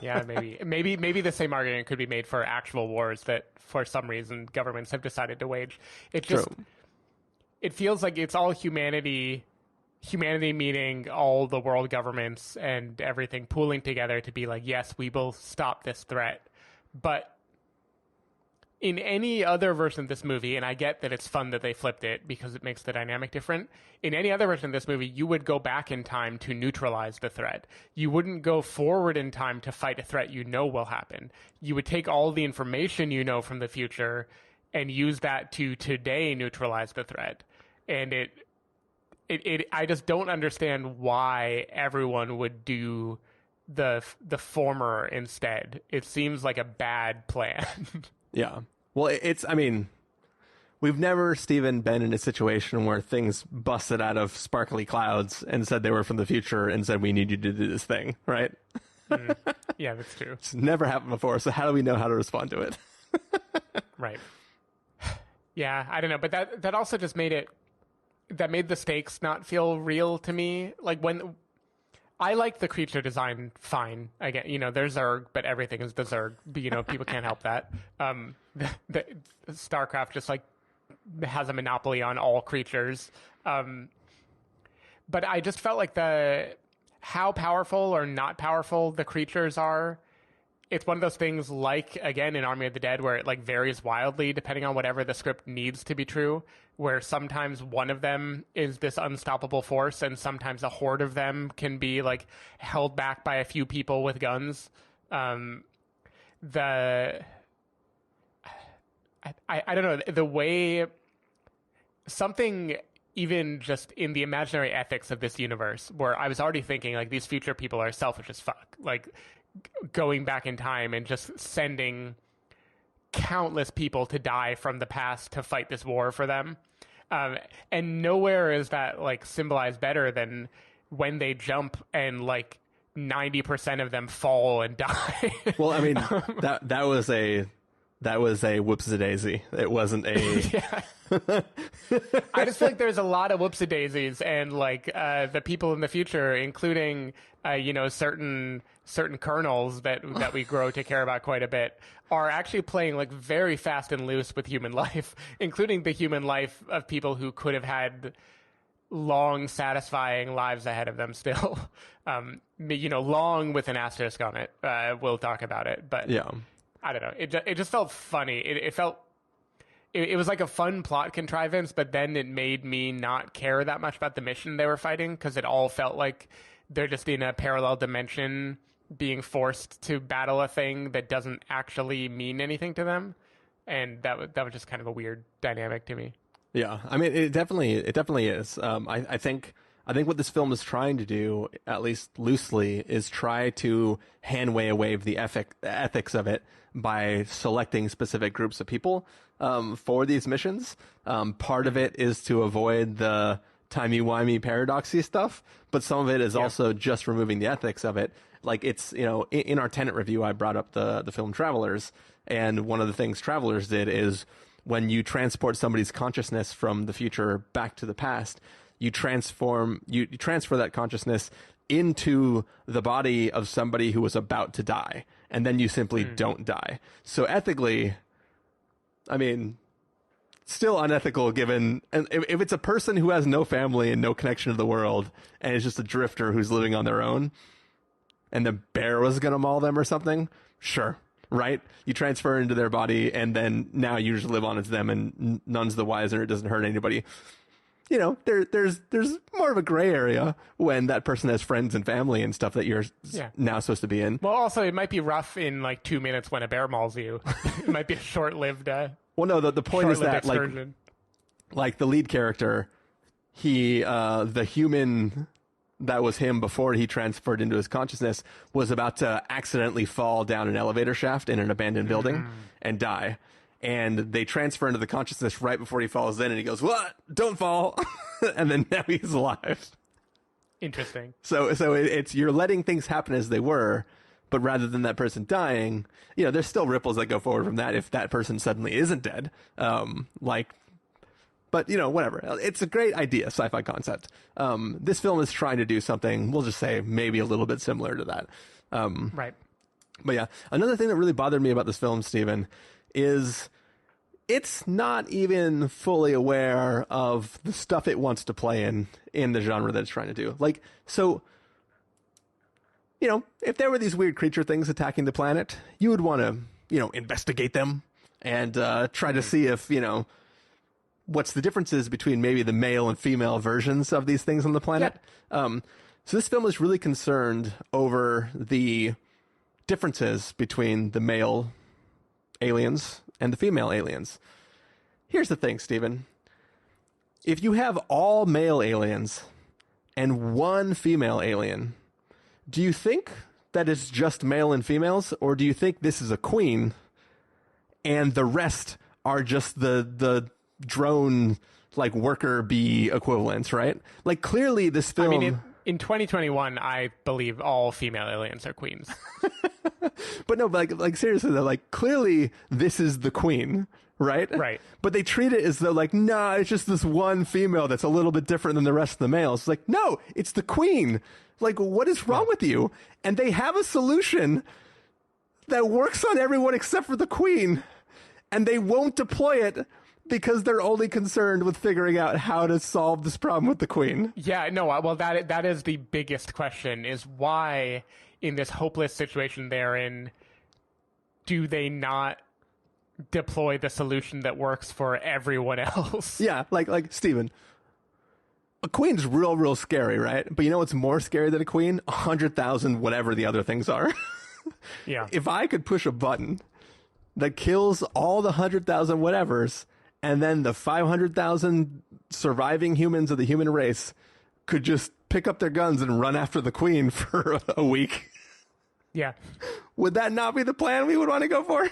Yeah, maybe the same argument could be made for actual wars that for some reason governments have decided to wage. It just, it feels like it's all humanity meaning all the world governments and everything pooling together to be like, yes, we will stop this threat. But in any other version of this movie, and I get that it's fun that they flipped it because it makes the dynamic different. In any other version of this movie, you would go back in time to neutralize the threat. You wouldn't go forward in time to fight a threat you know will happen. You would take all the information you know from the future and use that to today neutralize the threat. And I just don't understand why everyone would do the former instead. It seems like a bad plan. Yeah. Well, I mean, we've never, Stephen, been in a situation where things busted out of sparkly clouds and said they were from the future and said, we need you to do this thing, right? Yeah, that's true. It's never happened before, so how do we know how to respond to it? Right. Yeah, I don't know, but that also just made the stakes not feel real to me. Like, when I like the creature design fine. Again, you know, there's Zerg, but everything is the Zerg. You know, people can't help that. The StarCraft just, like, has a monopoly on all creatures. But I just felt like how powerful or not powerful the creatures are, it's one of those things, like, again, in Army of the Dead, where it, like, varies wildly depending on whatever the script needs to be true, where sometimes one of them is this unstoppable force and sometimes a horde of them can be, like, held back by a few people with guns. I don't know, the way something, even just in the imaginary ethics of this universe, where I was already thinking, like, these future people are selfish as fuck, like, going back in time and just sending countless people to die from the past to fight this war for them. And nowhere is that, like, symbolized better than when they jump and, like, 90% of them fall and die. Well, I mean, that was a whoops-a-daisy. It wasn't a... I just feel like there's a lot of whoops-a-daisies, and, like, the people in the future, including, you know, certain kernels that we grow to care about quite a bit, are actually playing, like, very fast and loose with human life, including the human life of people who could have had long, satisfying lives ahead of them still. You know, long with an asterisk on it. We'll talk about it, but yeah. I don't know. It just felt funny. It was like a fun plot contrivance, but then it made me not care that much about the mission they were fighting, because it all felt like they're just in a parallel dimension being forced to battle a thing that doesn't actually mean anything to them. And that was just kind of a weird dynamic to me. Yeah. I mean, it definitely is. I think what this film is trying to do, at least loosely, is try to wave the ethics of it by selecting specific groups of people for these missions. Part of it is to avoid the timey-wimey paradoxy stuff, but some of it is also just removing the ethics of it. Like, it's, you know, in our Tenet review, I brought up the film Travelers, and one of the things Travelers did is when you transport somebody's consciousness from the future back to the past, you transfer that consciousness into the body of somebody who was about to die, and then you simply don't die. So ethically, I mean, still unethical given, and if it's a person who has no family and no connection to the world, and is just a drifter who's living on their own, and the bear was going to maul them or something, sure, right? You transfer into their body, and then now you just live on as them, and none's the wiser, it doesn't hurt anybody. You know, there's more of a gray area when that person has friends and family and stuff that you're now supposed to be in. Well, also, it might be rough in like 2 minutes when a bear mauls you. It might be a short-lived well, no, the point is that excursion. like the lead character, he the human that was him before he transferred into his consciousness was about to accidentally fall down an elevator shaft in an abandoned building and die. And they transfer into the consciousness right before he falls in, and he goes, "What? Don't fall!" And then now he's alive. Interesting. So it's you're letting things happen as they were, but rather than that person dying, you know, there's still ripples that go forward from that if that person suddenly isn't dead. But you know, whatever. It's a great idea, sci-fi concept. This film is trying to do something, we'll just say maybe a little bit similar to that. Right. But yeah, another thing that really bothered me about this film, Stephen, is it's not even fully aware of the stuff it wants to play in the genre that it's trying to do. Like, so, you know, if there were these weird creature things attacking the planet, you would want to, you know, investigate them and try to see if, you know, what's the differences between maybe the male and female versions of these things on the planet. So this film is really concerned over the differences between the male aliens and the female aliens. Here's the thing, Stephen. If you have all male aliens and one female alien, do you think that it's just male and females, or do you think this is a queen and the rest are just the drone, like, worker bee equivalents, right? Like, clearly this film... I mean, in 2021, I believe all female aliens are queens. But no, like seriously though, like, clearly this is the queen, right? Right. But they treat it as though, like, nah, it's just this one female that's a little bit different than the rest of the males. It's like, no, it's the queen. Like, what is wrong with you? And they have a solution that works on everyone except for the queen, and they won't deploy it because they're only concerned with figuring out how to solve this problem with the queen. Yeah, no, well, that is the biggest question, is why, in this hopeless situation they're in, do they not deploy the solution that works for everyone else? Yeah, like Stephen, a queen's real scary, right? But you know what's more scary than a queen? 100,000 whatever the other things are. Yeah. If I could push a button that kills all the 100,000 whatevers, and then the 500,000 surviving humans of the human race could just pick up their guns and run after the queen for a week. Yeah. Would that not be the plan we would want to go for?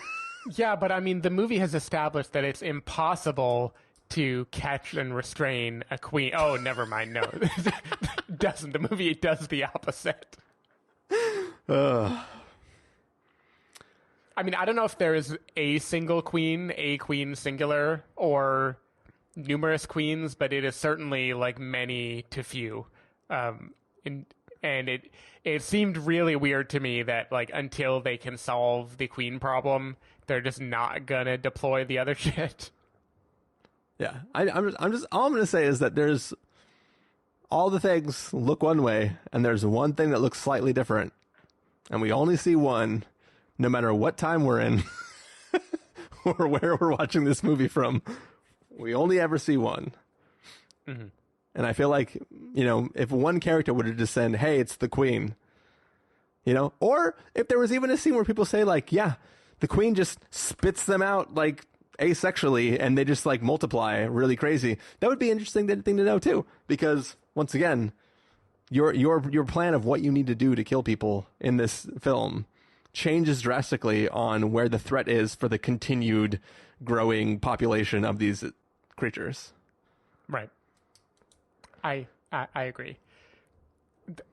Yeah, but I mean, the movie has established that it's impossible to catch and restrain a queen. Oh, never mind. No, it doesn't. The movie does the opposite. I mean, I don't know if there is a single queen, a queen singular, or numerous queens, but it is certainly like many to few. And it seemed really weird to me that, like, until they can solve the queen problem, they're just not gonna deploy the other shit. Yeah, I'm just all I'm gonna say is that there's all the things look one way, and there's one thing that looks slightly different, and we only see one. No matter what time we're in or where we're watching this movie from, we only ever see one. Mm-hmm. And I feel like, you know, if one character would have just said, hey, it's the queen, you know, or if there was even a scene where people say, like, yeah, the queen just spits them out, like, asexually, and they just, like, multiply really crazy. That would be an interesting thing to know, too, because, once again, your plan of what you need to do to kill people in this film changes drastically on where the threat is for the continued growing population of these creatures. Right. I agree.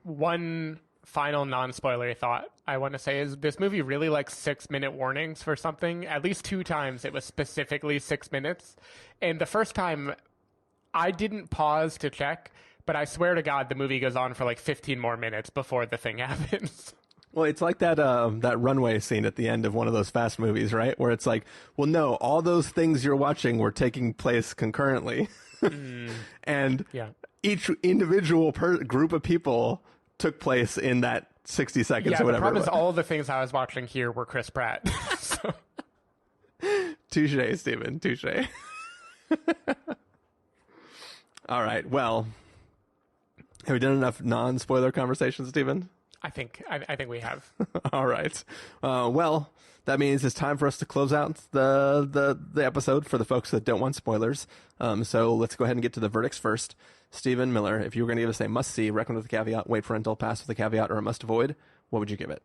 One final non-spoilery thought I want to say is this movie really likes 6-minute warnings for something. At least 2 times it was specifically 6 minutes. And the first time I didn't pause to check, but I swear to God the movie goes on for like 15 more minutes before the thing happens. Well, it's like that runway scene at the end of one of those fast movies, right? Where it's like, well, no, all those things you're watching were taking place concurrently. And each individual group of people took place in that 60 seconds or whatever. The problem is all the things I was watching here were Chris Pratt. So. Touche, Stephen. Touche. All right. Well, have we done enough non-spoiler conversations, Stephen? I think we have. All right. Well, that means it's time for us to close out the episode for the folks that don't want spoilers. So let's go ahead and get to the verdicts first. Stephen Miller, if you were going to give us a must-see, recommend with a caveat, wait for rental, pass with a caveat, or a must-avoid, what would you give it?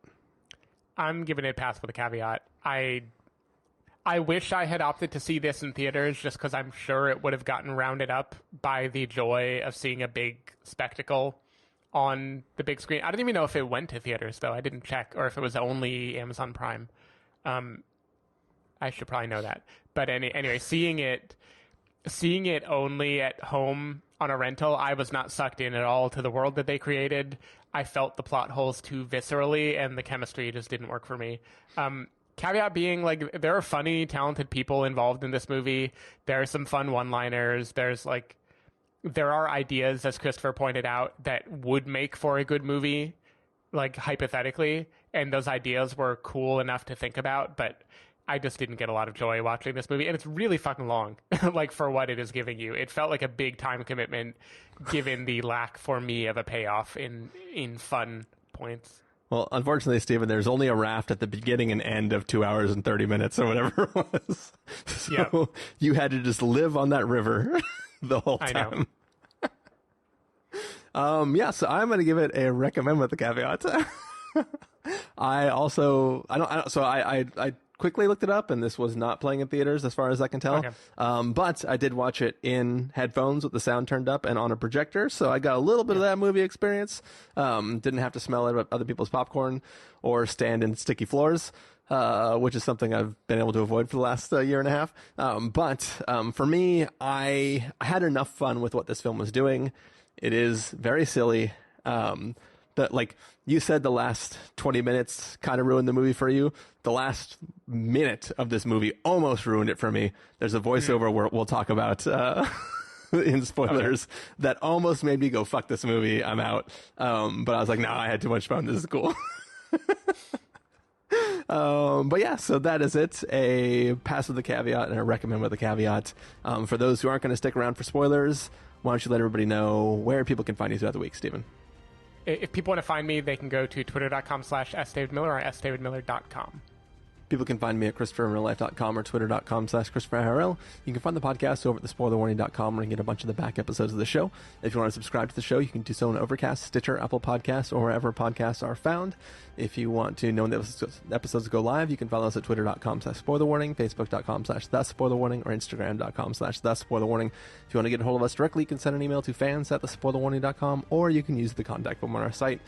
I'm giving it a pass with a caveat. I wish I had opted to see this in theaters just because I'm sure it would have gotten rounded up by the joy of seeing a big spectacle on the big screen. I don't even know if it went to theaters, though. I didn't check, or if it was only Amazon Prime. I should probably know that. But anyway, seeing it only at home on a rental, I was not sucked in at all to the world that they created. I felt the plot holes too viscerally, and the chemistry just didn't work for me. Caveat being, like, there are funny, talented people involved in this movie. There are some fun one-liners. There are ideas, as Christopher pointed out, that would make for a good movie, like, hypothetically, and those ideas were cool enough to think about, but I just didn't get a lot of joy watching this movie, and it's really fucking long, like, for what it is giving you. It felt like a big time commitment, given the lack, for me, of a payoff in fun points. Well, unfortunately, Stephen, there's only a raft at the beginning and end of 2 hours and 30 minutes or whatever it was. So you had to just live on that river the whole time. I know. So I'm going to give it a recommend with a caveat. I quickly looked it up, and this was not playing in theaters as far as I can tell. Okay. But I did watch it in headphones with the sound turned up and on a projector, so I got a little bit of that movie experience. Didn't have to smell other people's popcorn or stand in sticky floors, which is something I've been able to avoid for the last year and a half. But for me, I had enough fun with what this film was doing. It is very silly. That, like you said, the last 20 minutes kind of ruined the movie for you. The last minute of this movie almost ruined it for me. There's a voiceover where we'll talk about in spoilers that almost made me go, fuck this movie, I'm out. But I was like, no, I had too much fun. This is cool. But yeah, so that is it. A pass with a caveat and a recommend with a caveat. For those who aren't going to stick around for spoilers, why don't you let everybody know where people can find you throughout the week, Stephen? If people want to find me, they can go to twitter.com/sdavidmiller or sdavidmiller.com. People can find me at ChristopherInRealLife.com or Twitter.com/ChristopherIRL. You can find the podcast over at thespoilerwarning.com where you can get a bunch of the back episodes of the show. If you want to subscribe to the show, you can do so on Overcast, Stitcher, Apple Podcasts, or wherever podcasts are found. If you want to know when the episodes go live, you can follow us at Twitter.com/SpoilerWarning, Facebook.com/TheSpoilerWarning, or Instagram.com/TheSpoilerWarning. If you want to get a hold of us directly, you can send an email to fans@thespoilerwarning.com, or you can use the contact form on our site.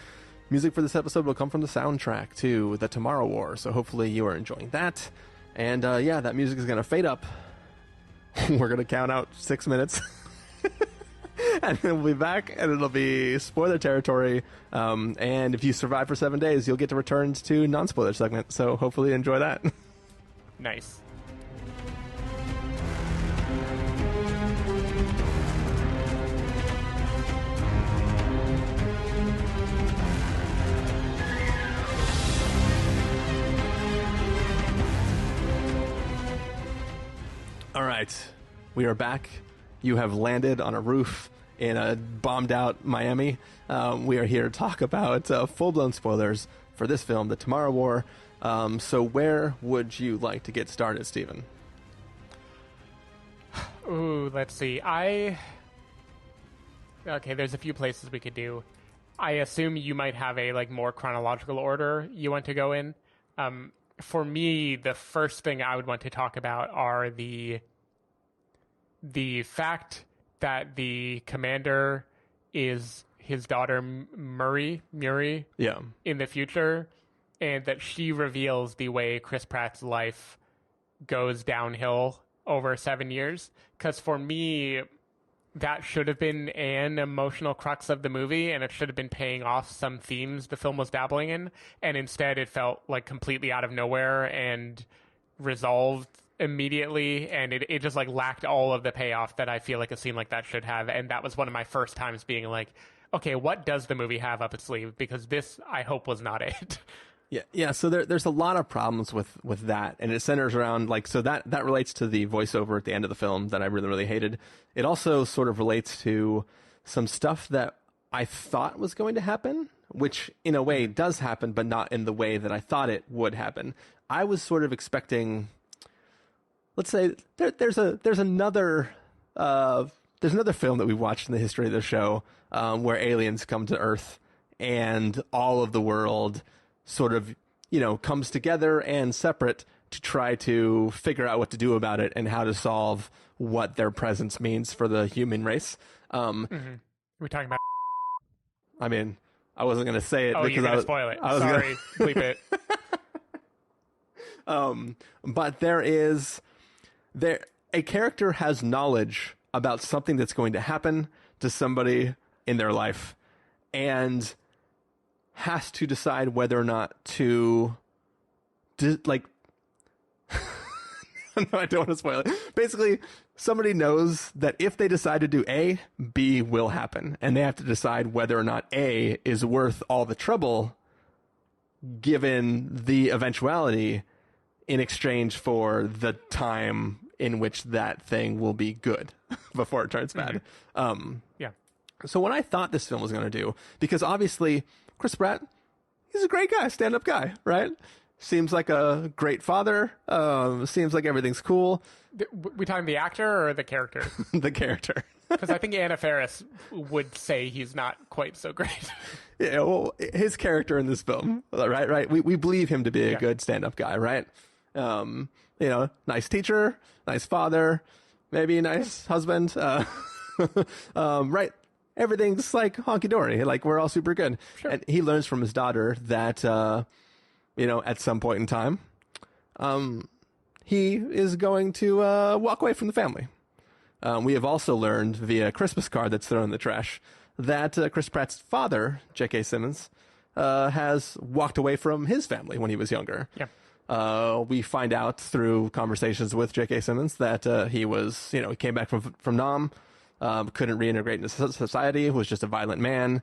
Music for this episode will come from the soundtrack to The Tomorrow War, so hopefully you are enjoying that. And that music is going to fade up. We're going to count out 6 minutes. And then we'll be back, and it'll be spoiler territory. And if you survive for 7 days, you'll get to return to non-spoiler segment, so hopefully you enjoy that. Nice. All right, we are back. You have landed on a roof in a bombed-out Miami. We are here to talk about full-blown spoilers for this film, The Tomorrow War. So where would you like to get started, Stephen? Ooh, let's see. Okay, there's a few places we could do. I assume you might have a more chronological order you want to go in. For me, the first thing I would want to talk about are the fact that the commander is his daughter Murray in the future, and that she reveals the way Chris Pratt's life goes downhill over 7 years. Because for me, that should have been an emotional crux of the movie, and it should have been paying off some themes the film was dabbling in, and instead it felt like completely out of nowhere and resolved immediately, and it just like lacked all of the payoff that I feel like a scene like that should have. And that was one of my first times being like, okay, what does the movie have up its sleeve? Because this, I hope, was not it. Yeah. So there's a lot of problems with that, and it centers around like, so that relates to the voiceover at the end of the film that I really, really hated. It also sort of relates to some stuff that I thought was going to happen, which in a way does happen, but not in the way that I thought it would happen. I was sort of expecting, let's say there's another film that we watched in the history of the show where aliens come to Earth and all of the world sort of, comes together and separate to try to figure out what to do about it and how to solve what their presence means for the human race. We're talking about. I mean, I wasn't going to say it because you're going to spoil it. Sorry, bleep it. But a character has knowledge about something that's going to happen to somebody in their life and has to decide whether or not to no, I don't want to spoil it. Basically, somebody knows that if they decide to do A, B will happen, and they have to decide whether or not A is worth all the trouble given the eventuality in exchange for the time in which that thing will be good before it turns bad. Yeah. So what I thought this film was going to do, because obviously Chris Pratt, he's a great guy, stand-up guy, right? Seems like a great father. Seems like everything's cool. We talking the actor or the character? The character. Because I think Anna Faris would say he's not quite so great. Yeah, well, his character in this film, right? We believe him to be a good stand-up guy, right? Nice teacher, nice father, maybe a nice husband. Right. Everything's like honky-dory. Like, we're all super good. Sure. And he learns from his daughter that, at some point in time, he is going to walk away from the family. We have also learned via a Christmas card that's thrown in the trash that Chris Pratt's father, J.K. Simmons, has walked away from his family when he was younger. Yeah. We find out through conversations with J.K. Simmons that he was, he came back from Nam, couldn't reintegrate into society, was just a violent man,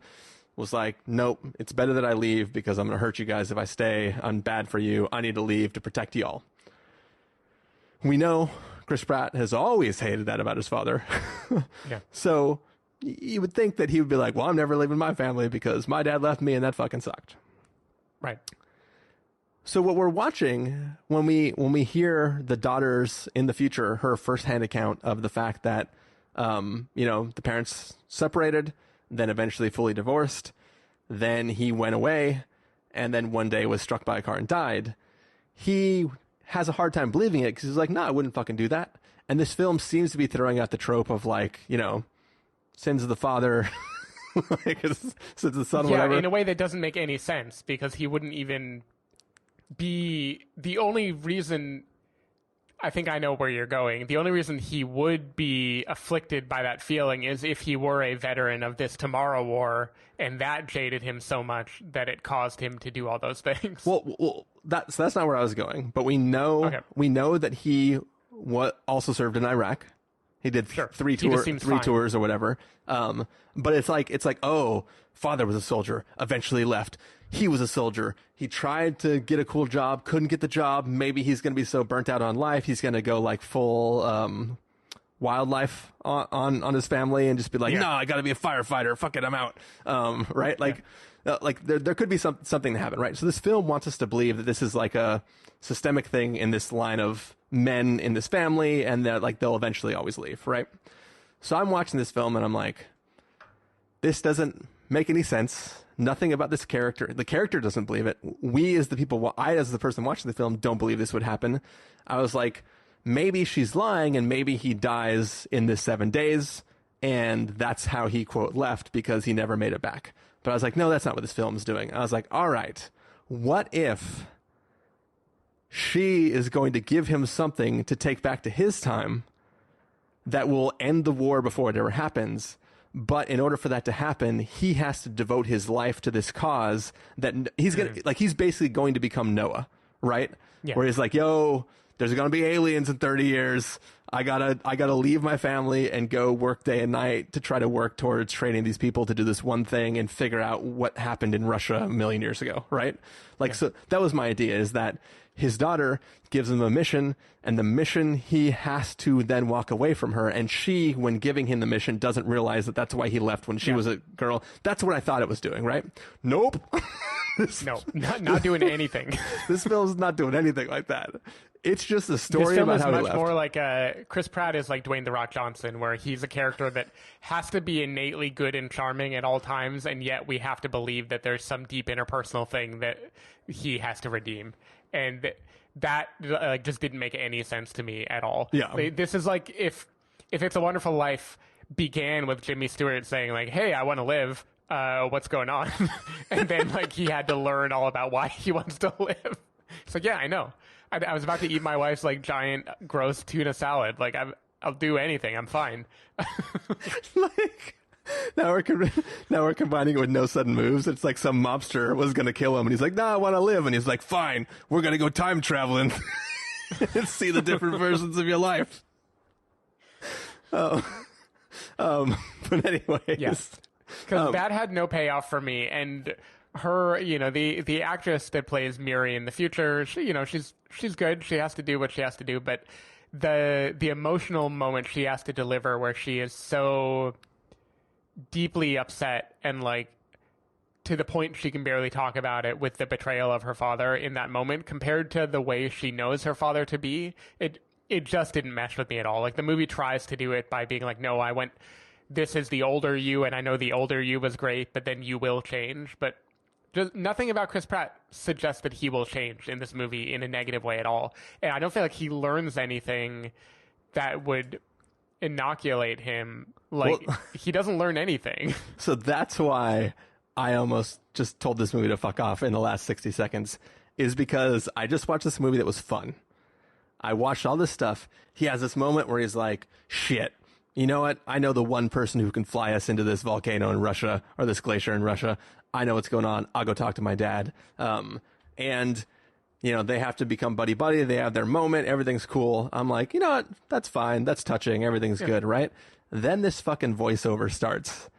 was like, nope, it's better that I leave because I'm going to hurt you guys if I stay. I'm bad for you. I need to leave to protect y'all. We know Chris Pratt has always hated that about his father. Yeah. So you would think that he would be like, well, I'm never leaving my family because my dad left me and that fucking sucked. Right. So what we're watching when we hear the daughter's in the future, her firsthand account of the fact that, the parents separated, then eventually fully divorced, then he went away, and then one day was struck by a car and died. He has a hard time believing it because he's like, no, I wouldn't fucking do that. And this film seems to be throwing out the trope of like, sins of the father, sins of the son, whatever. Yeah, in a way that doesn't make any sense because he wouldn't even be the only reason. I think I know where you're going. The only reason he would be afflicted by that feeling is if he were a veteran of this Tomorrow War, and that jaded him so much that it caused him to do all those things. Well, that's not where I was going. But we know that he also served in Iraq. He did three tours or whatever. But it's like, oh, father was a soldier, eventually left. He was a soldier. He tried to get a cool job, couldn't get the job. Maybe he's going to be so burnt out on life, he's going to go like full wildlife on his family and just be like, no, I got to be a firefighter. Fuck it, I'm out. Right? Like, there could be something to happen, right? So this film wants us to believe that this is like a systemic thing in this line of men in this family, and that like they'll eventually always leave, right? So I'm watching this film and I'm like, this doesn't make any sense. Nothing about this character. The character doesn't believe it. We as the people, I as the person watching the film, don't believe this would happen. I was like, maybe she's lying and maybe he dies in this 7 days and that's how he, quote, left, because he never made it back. But I was like, no, that's not what this film's doing. I was like, all right, what if she is going to give him something to take back to his time that will end the war before it ever happens? But in order for that to happen, he has to devote his life to this cause that he's going to, like, he's basically going to become Noah, right? Yeah. Where he's like, yo, there's going to be aliens in 30 years. I gotta leave my family and go work day and night to try to work towards training these people to do this one thing and figure out what happened in Russia a million years ago, right? Like, so that was my idea, is that his daughter gives him a mission, and the mission, he has to then walk away from her. And she, when giving him the mission, doesn't realize that that's why he left when she was a girl. That's what I thought it was doing, right? Nope. No, not doing anything. This film's not doing anything like that. It's just a story this film about is how he much left. more like Chris Pratt is like Dwayne "The Rock" Johnson, where he's a character that has to be innately good and charming at all times, and yet we have to believe that there's some deep interpersonal thing that he has to redeem. And that just didn't make any sense to me at all. Yeah. This is like if It's a Wonderful Life began with Jimmy Stewart saying like, hey, I want to live. What's going on? And then like he had to learn all about why he wants to live. It's like, yeah, I know. I was about to eat my wife's like giant gross tuna salad. Like I'll do anything. I'm fine. Like now we're combining it with No Sudden Moves. It's like some mobster was gonna kill him, and he's like, "No, I want to live." And he's like, "Fine, we're gonna go time traveling and see the different versions of your life." But anyways, yes, because that had no payoff for me. And her, the actress that plays Miri in the future, she's good. She has to do what she has to do, but the emotional moment she has to deliver, where she is so deeply upset and like to the point she can barely talk about it, with the betrayal of her father in that moment, compared to the way she knows her father to be, it just didn't mesh with me at all. Like the movie tries to do it by being like, no, this is the older you, and I know the older you was great, but then you will change. But just nothing about Chris Pratt suggests that he will change in this movie in a negative way at all. And I don't feel like he learns anything that would inoculate him. Like, he doesn't learn anything. So that's why I almost just told this movie to fuck off in the last 60 seconds, is because I just watched this movie that was fun. I watched all this stuff. He has this moment where he's like, shit, you know what? I know the one person who can fly us into this volcano in Russia, or this glacier in Russia. I know what's going on. I'll go talk to my dad. And they have to become buddy-buddy. They have their moment. Everything's cool. I'm like, you know what? That's fine. That's touching. Everything's good, right? Then this fucking voiceover starts.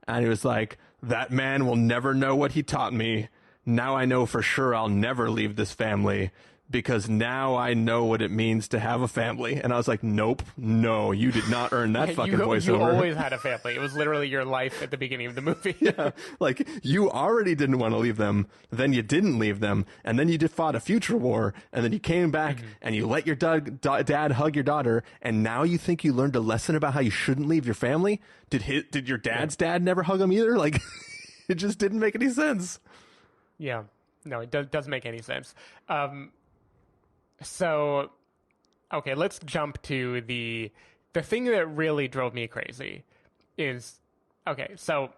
And he was like, that man will never know what he taught me. Now I know for sure I'll never leave this family, because now I know what it means to have a family. And I was like, nope, no, you did not earn that fucking voiceover. You always had a family. It was literally your life at the beginning of the movie. Yeah, like you already didn't want to leave them, then you didn't leave them, and then you fought a future war, and then you came back and you let your dad hug your daughter, and now you think you learned a lesson about how you shouldn't leave your family? Did your dad's dad never hug him either? Like, it just didn't make any sense. Yeah, no, it doesn't make any sense. So, okay, let's jump to the thing that really drove me crazy is, okay, so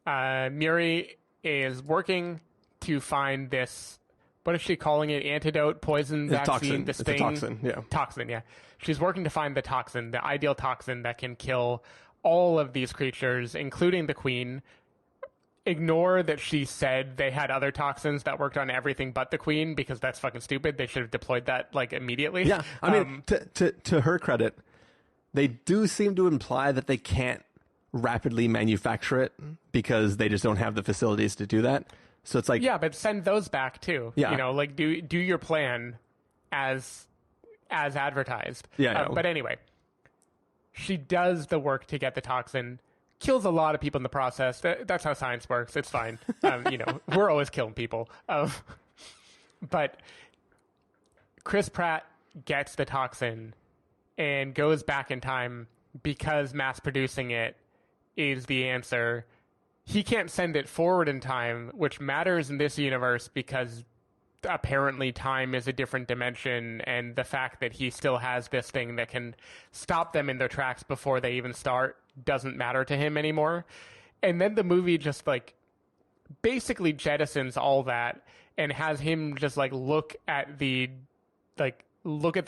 Miri is working to find this, what is she calling it? Antidote, poison, vaccine, this thing? Toxin, yeah. Toxin, yeah. She's working to find the toxin, the ideal toxin that can kill all of these creatures, including the queen. Ignore that she said they had other toxins that worked on everything but the queen, because that's fucking stupid. They should have deployed that like immediately. Yeah, I mean, to her credit, they do seem to imply that they can't rapidly manufacture it because they just don't have the facilities to do that. So it's like, yeah, but send those back too. Yeah, like do your plan as advertised. Yeah, but anyway, she does the work to get the toxin. Kills a lot of people in the process. That's how science works. It's fine. We're always killing people. But Chris Pratt gets the toxin and goes back in time because mass producing it is the answer. He can't send it forward in time, which matters in this universe because apparently time is a different dimension, and the fact that he still has this thing that can stop them in their tracks before they even start doesn't matter to him anymore. And then the movie just like basically jettisons all that and has him just like look at the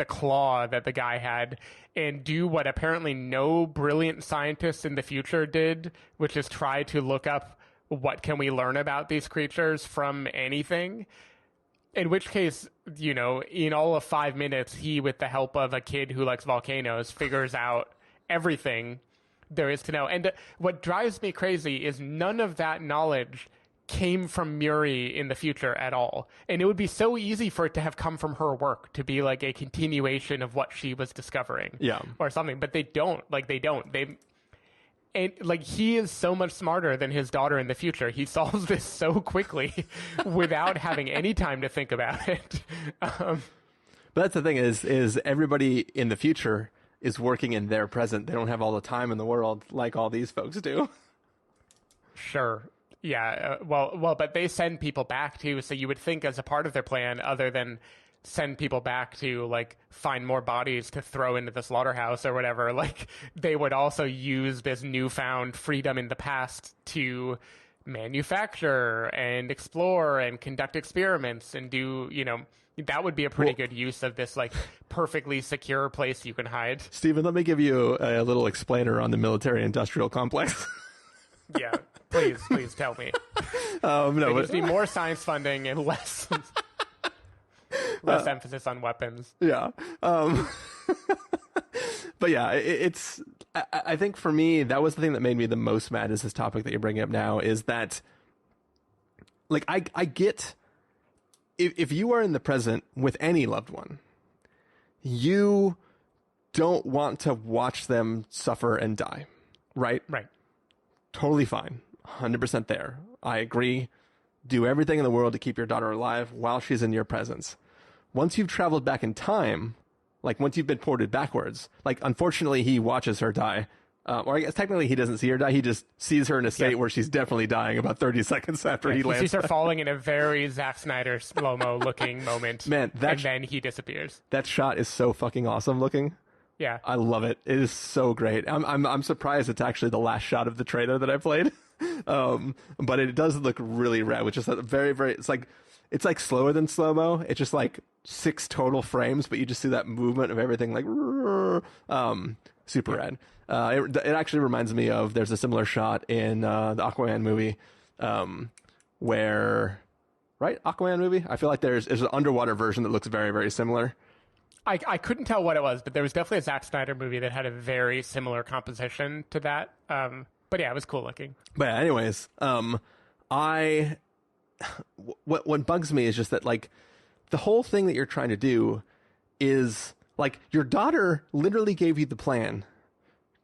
claw that the guy had and do what apparently no brilliant scientist in the future did, which is try to look up what can we learn about these creatures from anything. In which case, you know, in all of 5 minutes, he, with the help of a kid who likes volcanoes, figures out everything there is to know. And what drives me crazy is none of that knowledge came from Muri in the future at all. And it would be so easy for it to have come from her work, to be like a continuation of what she was discovering. Yeah. Or something. But they don't. And like, he is so much smarter than his daughter in the future. He solves this so quickly without having any time to think about it. But that's the thing is everybody in the future is working in their present. They don't have all the time in the world like all these folks do. Sure. Yeah. Well, but they send people back too. So you would think as a part of their plan, other than send people back to like find more bodies to throw into the slaughterhouse or whatever, like they would also use this newfound freedom in the past to manufacture and explore and conduct experiments and do, you know, that would be a pretty good use of this like perfectly secure place you can hide. Stephen, let me give you a little explainer on the military industrial complex. Yeah, please tell me. No, there but needs to be more science funding and less emphasis on weapons. Yeah. But yeah, I think for me, that was the thing that made me the most mad is this topic that you're bringing up now, is that, like, I get, if you are in the present with any loved one, you don't want to watch them suffer and die, right? Right. Totally fine. 100% there. I agree. Do everything in the world to keep your daughter alive while she's in your presence. Once you've traveled back in time, like once you've been ported backwards, like unfortunately he watches her die. Or I guess technically he doesn't see her die. He just sees her in a state where she's definitely dying about 30 seconds after he lands. He sees her falling in a very Zack Snyder slow-mo looking moment. Man, and then he disappears. That shot is so fucking awesome looking. Yeah. I love it. It is so great. I'm surprised it's actually the last shot of the trailer that I played. But it does look really rad, which is a very, very, it's like slower than slow-mo. It's just like 6 total frames, but you just see that movement of everything like, super rad. It actually reminds me of, there's a similar shot in the Aquaman movie where, right? Aquaman movie? I feel like there's an underwater version that looks very, very similar. I couldn't tell what it was, but there was definitely a Zack Snyder movie that had a very similar composition to that. But yeah, it was cool looking. But yeah, anyways, what bugs me is just that, like, the whole thing that you're trying to do is, like, your daughter literally gave you the plan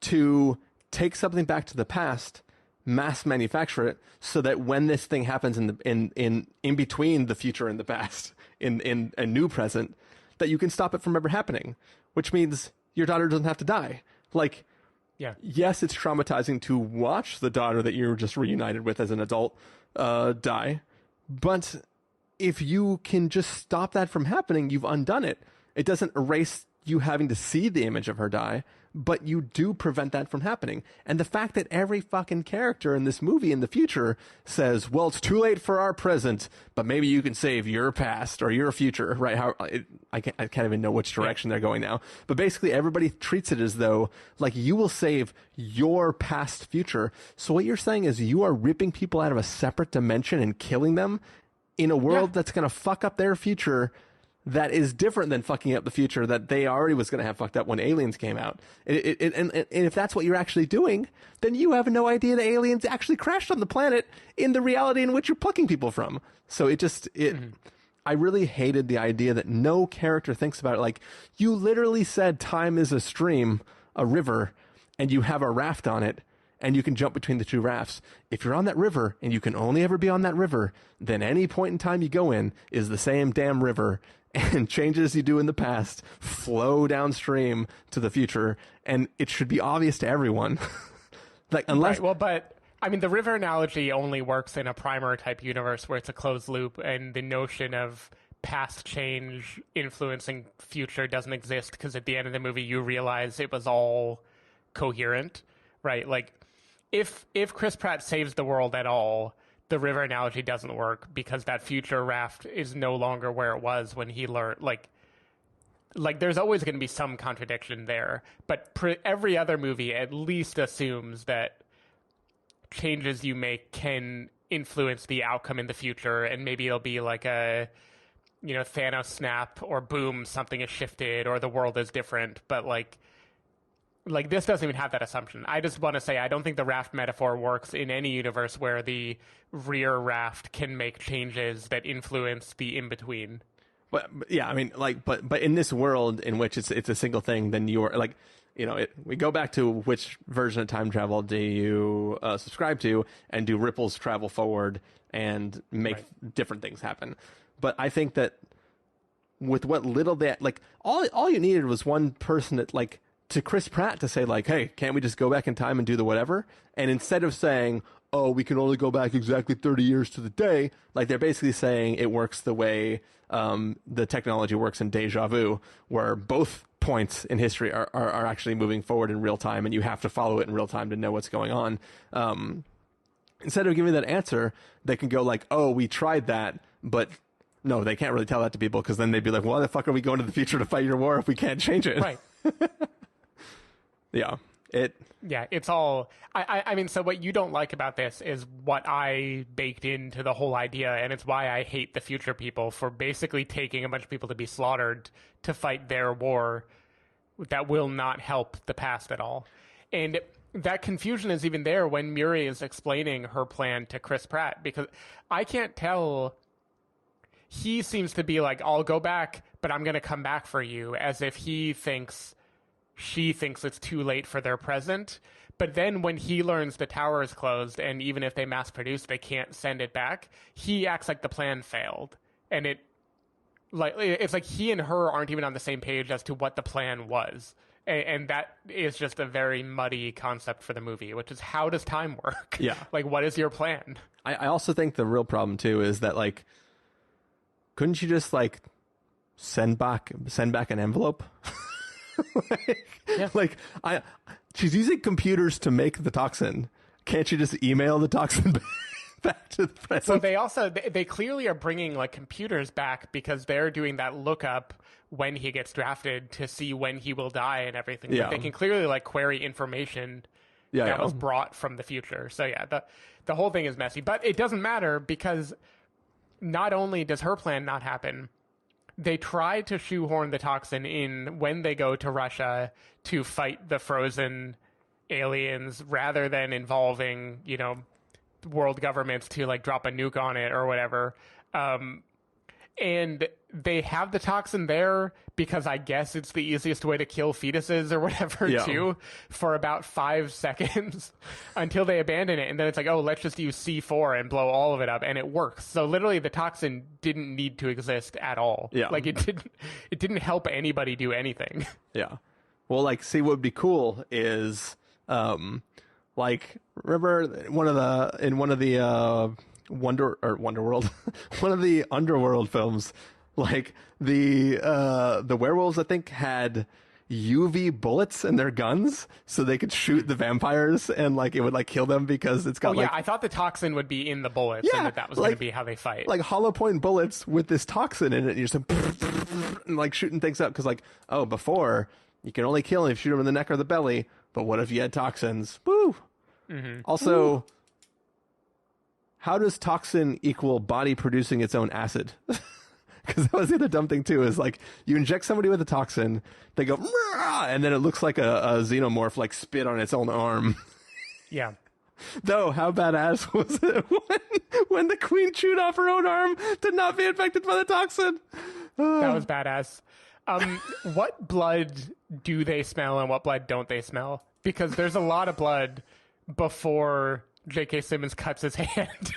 to take something back to the past, mass manufacture it, so that when this thing happens in between the future and the past, in a new present, that you can stop it from ever happening, which means your daughter doesn't have to die. Like, yeah, yes, it's traumatizing to watch the daughter that you're just reunited with as an adult die, but if you can just stop that from happening, you've undone it. It doesn't erase you having to see the image of her die, but you do prevent that from happening. And the fact that every fucking character in this movie in the future says, well, it's too late for our present, but maybe you can save your past or your future, right? I can't even know which direction they're going now. But basically everybody treats it as though, like, you will save your past future. So what you're saying is you are ripping people out of a separate dimension and killing them in a world that's going to fuck up their future, that is different than fucking up the future that they already was going to have fucked up when Aliens came out. And if that's what you're actually doing, then you have no idea the aliens actually crashed on the planet in the reality in which you're plucking people from. So I really hated the idea that no character thinks about it. Like, you literally said time is a stream, a river, and you have a raft on it, and you can jump between the two rafts. If you're on that river and you can only ever be on that river, then any point in time you go in is the same damn river, and changes you do in the past flow downstream to the future, and it should be obvious to everyone. Like, unless, right, well, but I mean, the river analogy only works in a primer type universe where it's a closed loop, and the notion of past change influencing future doesn't exist, because at the end of the movie you realize it was all coherent, right? Like if Chris Pratt saves the world at all, the river analogy doesn't work, because that future raft is no longer where it was when he learned. Like there's always going to be some contradiction there, but every other movie at least assumes that changes you make can influence the outcome in the future, and maybe it'll be like a, you know, Thanos snap, or boom, something is shifted, or the world is different. But like this doesn't even have that assumption. I just want to say I don't think the raft metaphor works in any universe where the rear raft can make changes that influence the in-between. But yeah, I mean, like, but in this world in which it's a single thing, then you're like, you know, we go back to which version of time travel do you subscribe to, and do ripples travel forward and make different things happen? But I think that with what little that, like, all you needed was one person that, like, to Chris Pratt to say, like, hey, can't we just go back in time and do the whatever? And instead of saying, oh, we can only go back exactly 30 years to the day, like, they're basically saying it works the way the technology works in Deja Vu, where both points in history are actually moving forward in real time, and you have to follow it in real time to know what's going on. Instead of giving that answer, they can go like, oh, we tried that, but no, they can't really tell that to people, because then they'd be like, why the fuck are we going to the future to fight your war if we can't change it? Right. Yeah. It's all... I mean, so what you don't like about this is what I baked into the whole idea, and it's why I hate the future people for basically taking a bunch of people to be slaughtered to fight their war that will not help the past at all. And that confusion is even there when Murray is explaining her plan to Chris Pratt, because I can't tell... He seems to be like, I'll go back, but I'm going to come back for you, as if she thinks it's too late for their present. But then when he learns the tower is closed, and even if they mass produce, they can't send it back, he acts like the plan failed. And it's like he and her aren't even on the same page as to what the plan was. And that is just a very muddy concept for the movie, which is, how does time work? Yeah. Like, what is your plan? I also think the real problem too is that, like, couldn't you just, like, send back an envelope? She's using computers to make the toxin. Can't you just email the toxin back to the present? So they clearly are bringing, like, computers back, because they're doing that lookup when he gets drafted to see when he will die and everything. Yeah. Like, they can clearly, like, query information that was brought from the future. So yeah, the whole thing is messy, but it doesn't matter, because not only does her plan not happen, they try to shoehorn the toxin in when they go to Russia to fight the frozen aliens, rather than involving, you know, world governments to, like, drop a nuke on it or whatever. And they have the toxin there because I guess it's the easiest way to kill fetuses or whatever, too, for about 5 seconds until they abandon it. And then it's like, oh, let's just use C4 and blow all of it up. And it works. So literally the toxin didn't need to exist at all. Yeah. Like, it didn't help anybody do anything. Yeah. Well, like, see, what would be cool is, like, remember one of the Wonderworld, one of the Underworld films, like, the werewolves, I think, had UV bullets in their guns, so they could shoot the vampires, and, like, it would, like, kill them because it's got, I thought the toxin would be in the bullets, and that was, like, going to be how they fight. Like, hollow point bullets with this toxin in it, and you're just and, like, shooting things up, because, like, oh, before, you can only kill them if you shoot them in the neck or the belly, but what if you had toxins? Woo! Mm-hmm. Also... Woo. How does toxin equal body producing its own acid? Because that was the other dumb thing, too, is, like, you inject somebody with a toxin, they go, and then it looks like a xenomorph, like, spit on its own arm. Yeah. Though, how badass was it when the queen chewed off her own arm to not be infected by the toxin? That was badass. What blood do they smell and what blood don't they smell? Because there's a lot of blood before... J.K. Simmons cuts his hand.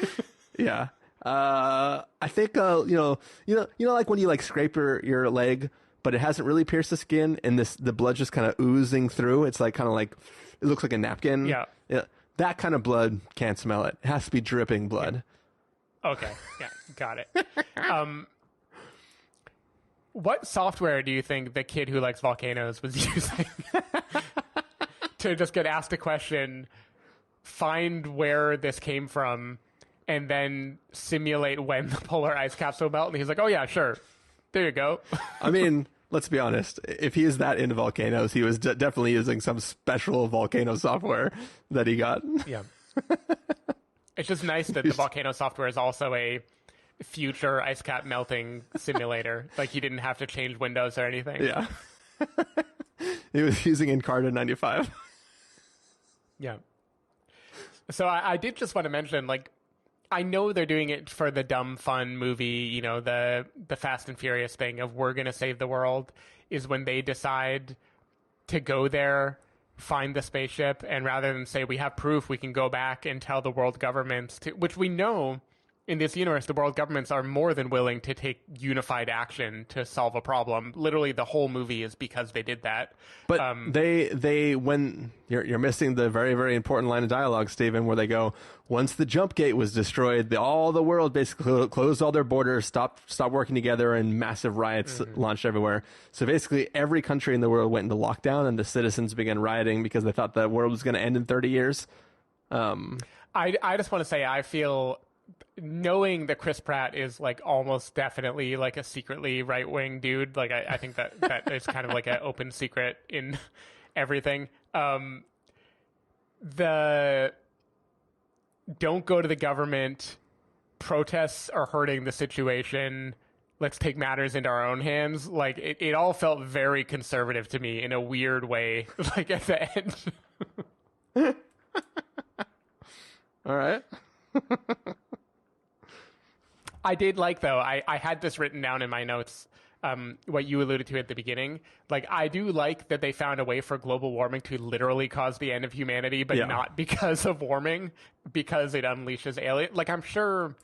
Yeah. I think, like when you, like, scrape your leg, but it hasn't really pierced the skin, and the blood just kind of oozing through. It's like, kind of like, it looks like a napkin. Yeah. That kind of blood, can't smell it. It has to be dripping blood. Okay. Yeah. Got it. What software do you think the kid who likes volcanoes was using to just get asked a question, find where this came from, and then simulate when the polar ice caps will melt? And he's like, oh yeah, sure. There you go. I mean, let's be honest. If he is that into volcanoes, he was definitely using some special volcano software that he got. Yeah. It's just nice that the volcano software is also a future ice cap melting simulator. Like, he didn't have to change Windows or anything. Yeah. He was using Encarta 95. Yeah. So I did just want to mention, like, I know they're doing it for the dumb, fun movie, you know, the Fast and Furious thing of we're going to save the world, is when they decide to go there, find the spaceship, and rather than say we have proof, we can go back and tell the world governments, which we know in this universe, the world governments are more than willing to take unified action to solve a problem. Literally, the whole movie is because they did that. But they when you're missing the very, very important line of dialogue, Stephen, where they go, once the jump gate was destroyed, all the world basically closed all their borders, stopped working together, and massive riots launched everywhere. So basically, every country in the world went into lockdown, and the citizens began rioting because they thought the world was going to end in 30 years. I just want to say, I feel, knowing that Chris Pratt is like almost definitely like a secretly right-wing dude, like I think that is kind of like an open secret in everything. The don't go to the government, protests are hurting the situation, let's take matters into our own hands. Like it all felt very conservative to me in a weird way, like at the end. All right. I did like, though, I had this written down in my notes, what you alluded to at the beginning. Like, I do like that they found a way for global warming to literally cause the end of humanity, but not because of warming, because it unleashes aliens. Like, I'm sure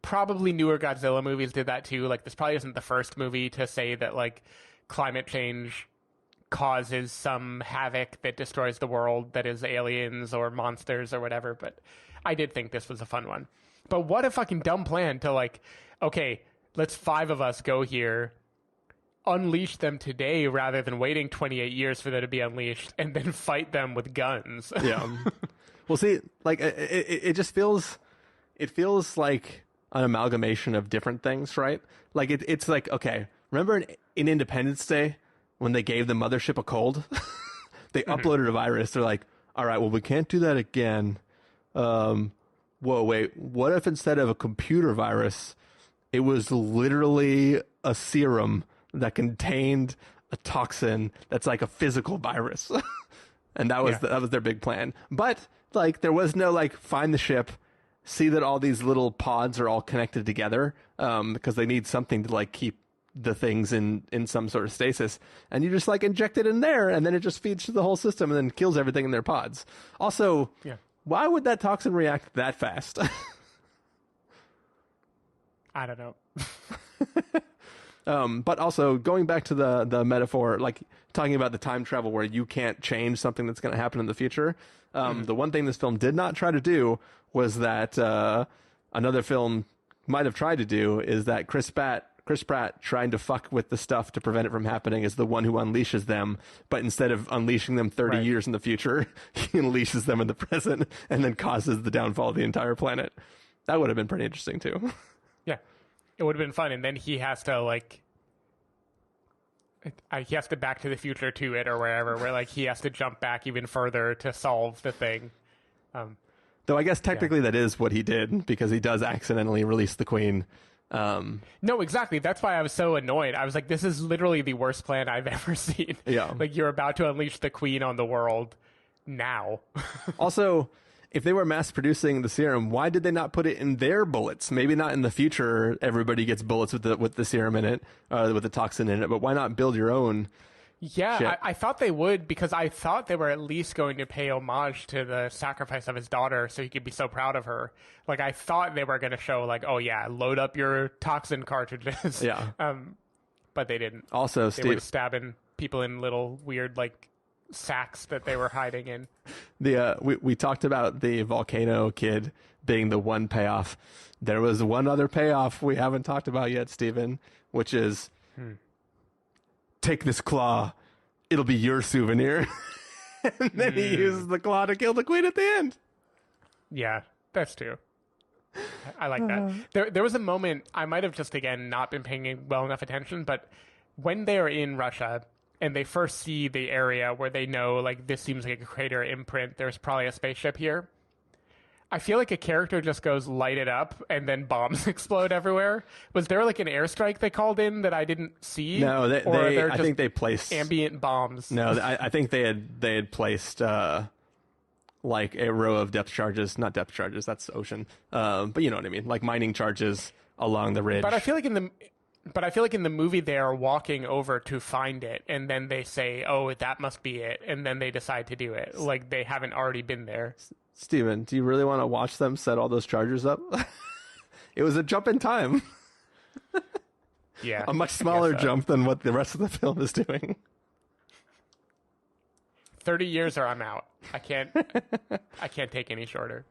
probably newer Godzilla movies did that too. Like, this probably isn't the first movie to say that, like, climate change causes some havoc that destroys the world that is aliens or monsters or whatever, but I did think this was a fun one. But what a fucking dumb plan to, like, okay, let's 5 of us go here, unleash them today rather than waiting 28 years for them to be unleashed, and then fight them with guns. Yeah. Well, see, like, it just feels, it feels like an amalgamation of different things, right? Like, it's like, okay, remember in Independence Day when they gave the mothership a cold? They uploaded a virus. They're like, all right, well, we can't do that again. Whoa, wait, what if instead of a computer virus, it was literally a serum that contained a toxin that's like a physical virus? And that was that was their big plan. But, like, there was no, like, find the ship, see that all these little pods are all connected together, because they need something to, like, keep the things in some sort of stasis. And you just, like, inject it in there, and then it just feeds to the whole system and then kills everything in their pods. Also... yeah. Why would that toxin react that fast? I don't know. But also, going back to the metaphor, like talking about the time travel where you can't change something that's going to happen in the future, the one thing this film did not try to do was that another film might have tried to do, is that Chris Pratt trying to fuck with the stuff to prevent it from happening is the one who unleashes them, but instead of unleashing them 30 years in the future, he unleashes them in the present and then causes the downfall of the entire planet. That would have been pretty interesting too. Yeah, it would have been fun. And then he has to, like, he has to Back to the Future to it or wherever, where, like, he has to jump back even further to solve the thing. Though I guess technically that is what he did, because he does accidentally release the Queen. No, exactly. That's why I was so annoyed. I was like, this is literally the worst plan I've ever seen. Yeah. Like, you're about to unleash the Queen on the world now. Also, if they were mass producing the serum, why did they not put it in their bullets? Maybe not in the future everybody gets bullets with the serum in it, with the toxin in it, but why not build your own? Yeah, I thought they would, because I thought they were at least going to pay homage to the sacrifice of his daughter so he could be so proud of her. Like, I thought they were going to show, like, oh yeah, load up your toxin cartridges. Yeah. But they didn't. Also, they were stabbing people in little weird, like, sacks that they were hiding in. We talked about the volcano kid being the one payoff. There was one other payoff we haven't talked about yet, Stephen, which is... take this claw. It'll be your souvenir. And then he uses the claw to kill the queen at the end. Yeah, that's true. I like that. There was a moment, I might have just, again, not been paying well enough attention, but when they're in Russia and they first see the area where they know, like, this seems like a crater imprint, there's probably a spaceship here. I feel like a character just goes light it up and then bombs explode everywhere. Was there like an airstrike they called in that I didn't see? No, I think they placed ambient bombs. No, I think they had placed like a row of depth charges, not depth charges, that's ocean. But you know what I mean, like mining charges along the ridge. But I feel like in the movie they are walking over to find it, and then they say, "Oh, that must be it," and then they decide to do it. Like they haven't already been there. Steven, do you really want to watch them set all those chargers up? It was a jump in time. Yeah. A much smaller jump than what the rest of the film is doing. 30 years or I'm out. I can't take any shorter.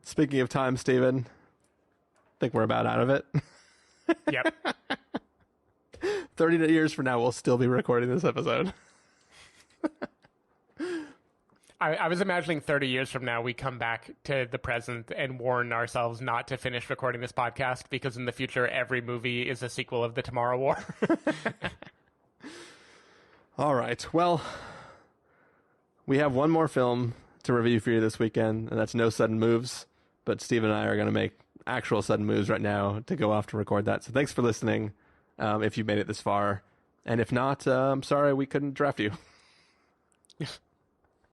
Speaking of time, Steven, I think we're about out of it. Yep. 30 years from now, we'll still be recording this episode. I was imagining 30 years from now, we come back to the present and warn ourselves not to finish recording this podcast because in the future, every movie is a sequel of the Tomorrow War. All right. Well, we have one more film to review for you this weekend, and that's No Sudden Moves. But Steve and I are going to make actual sudden moves right now to go off to record that. So thanks for listening, if you made it this far. And if not, I'm sorry we couldn't draft you.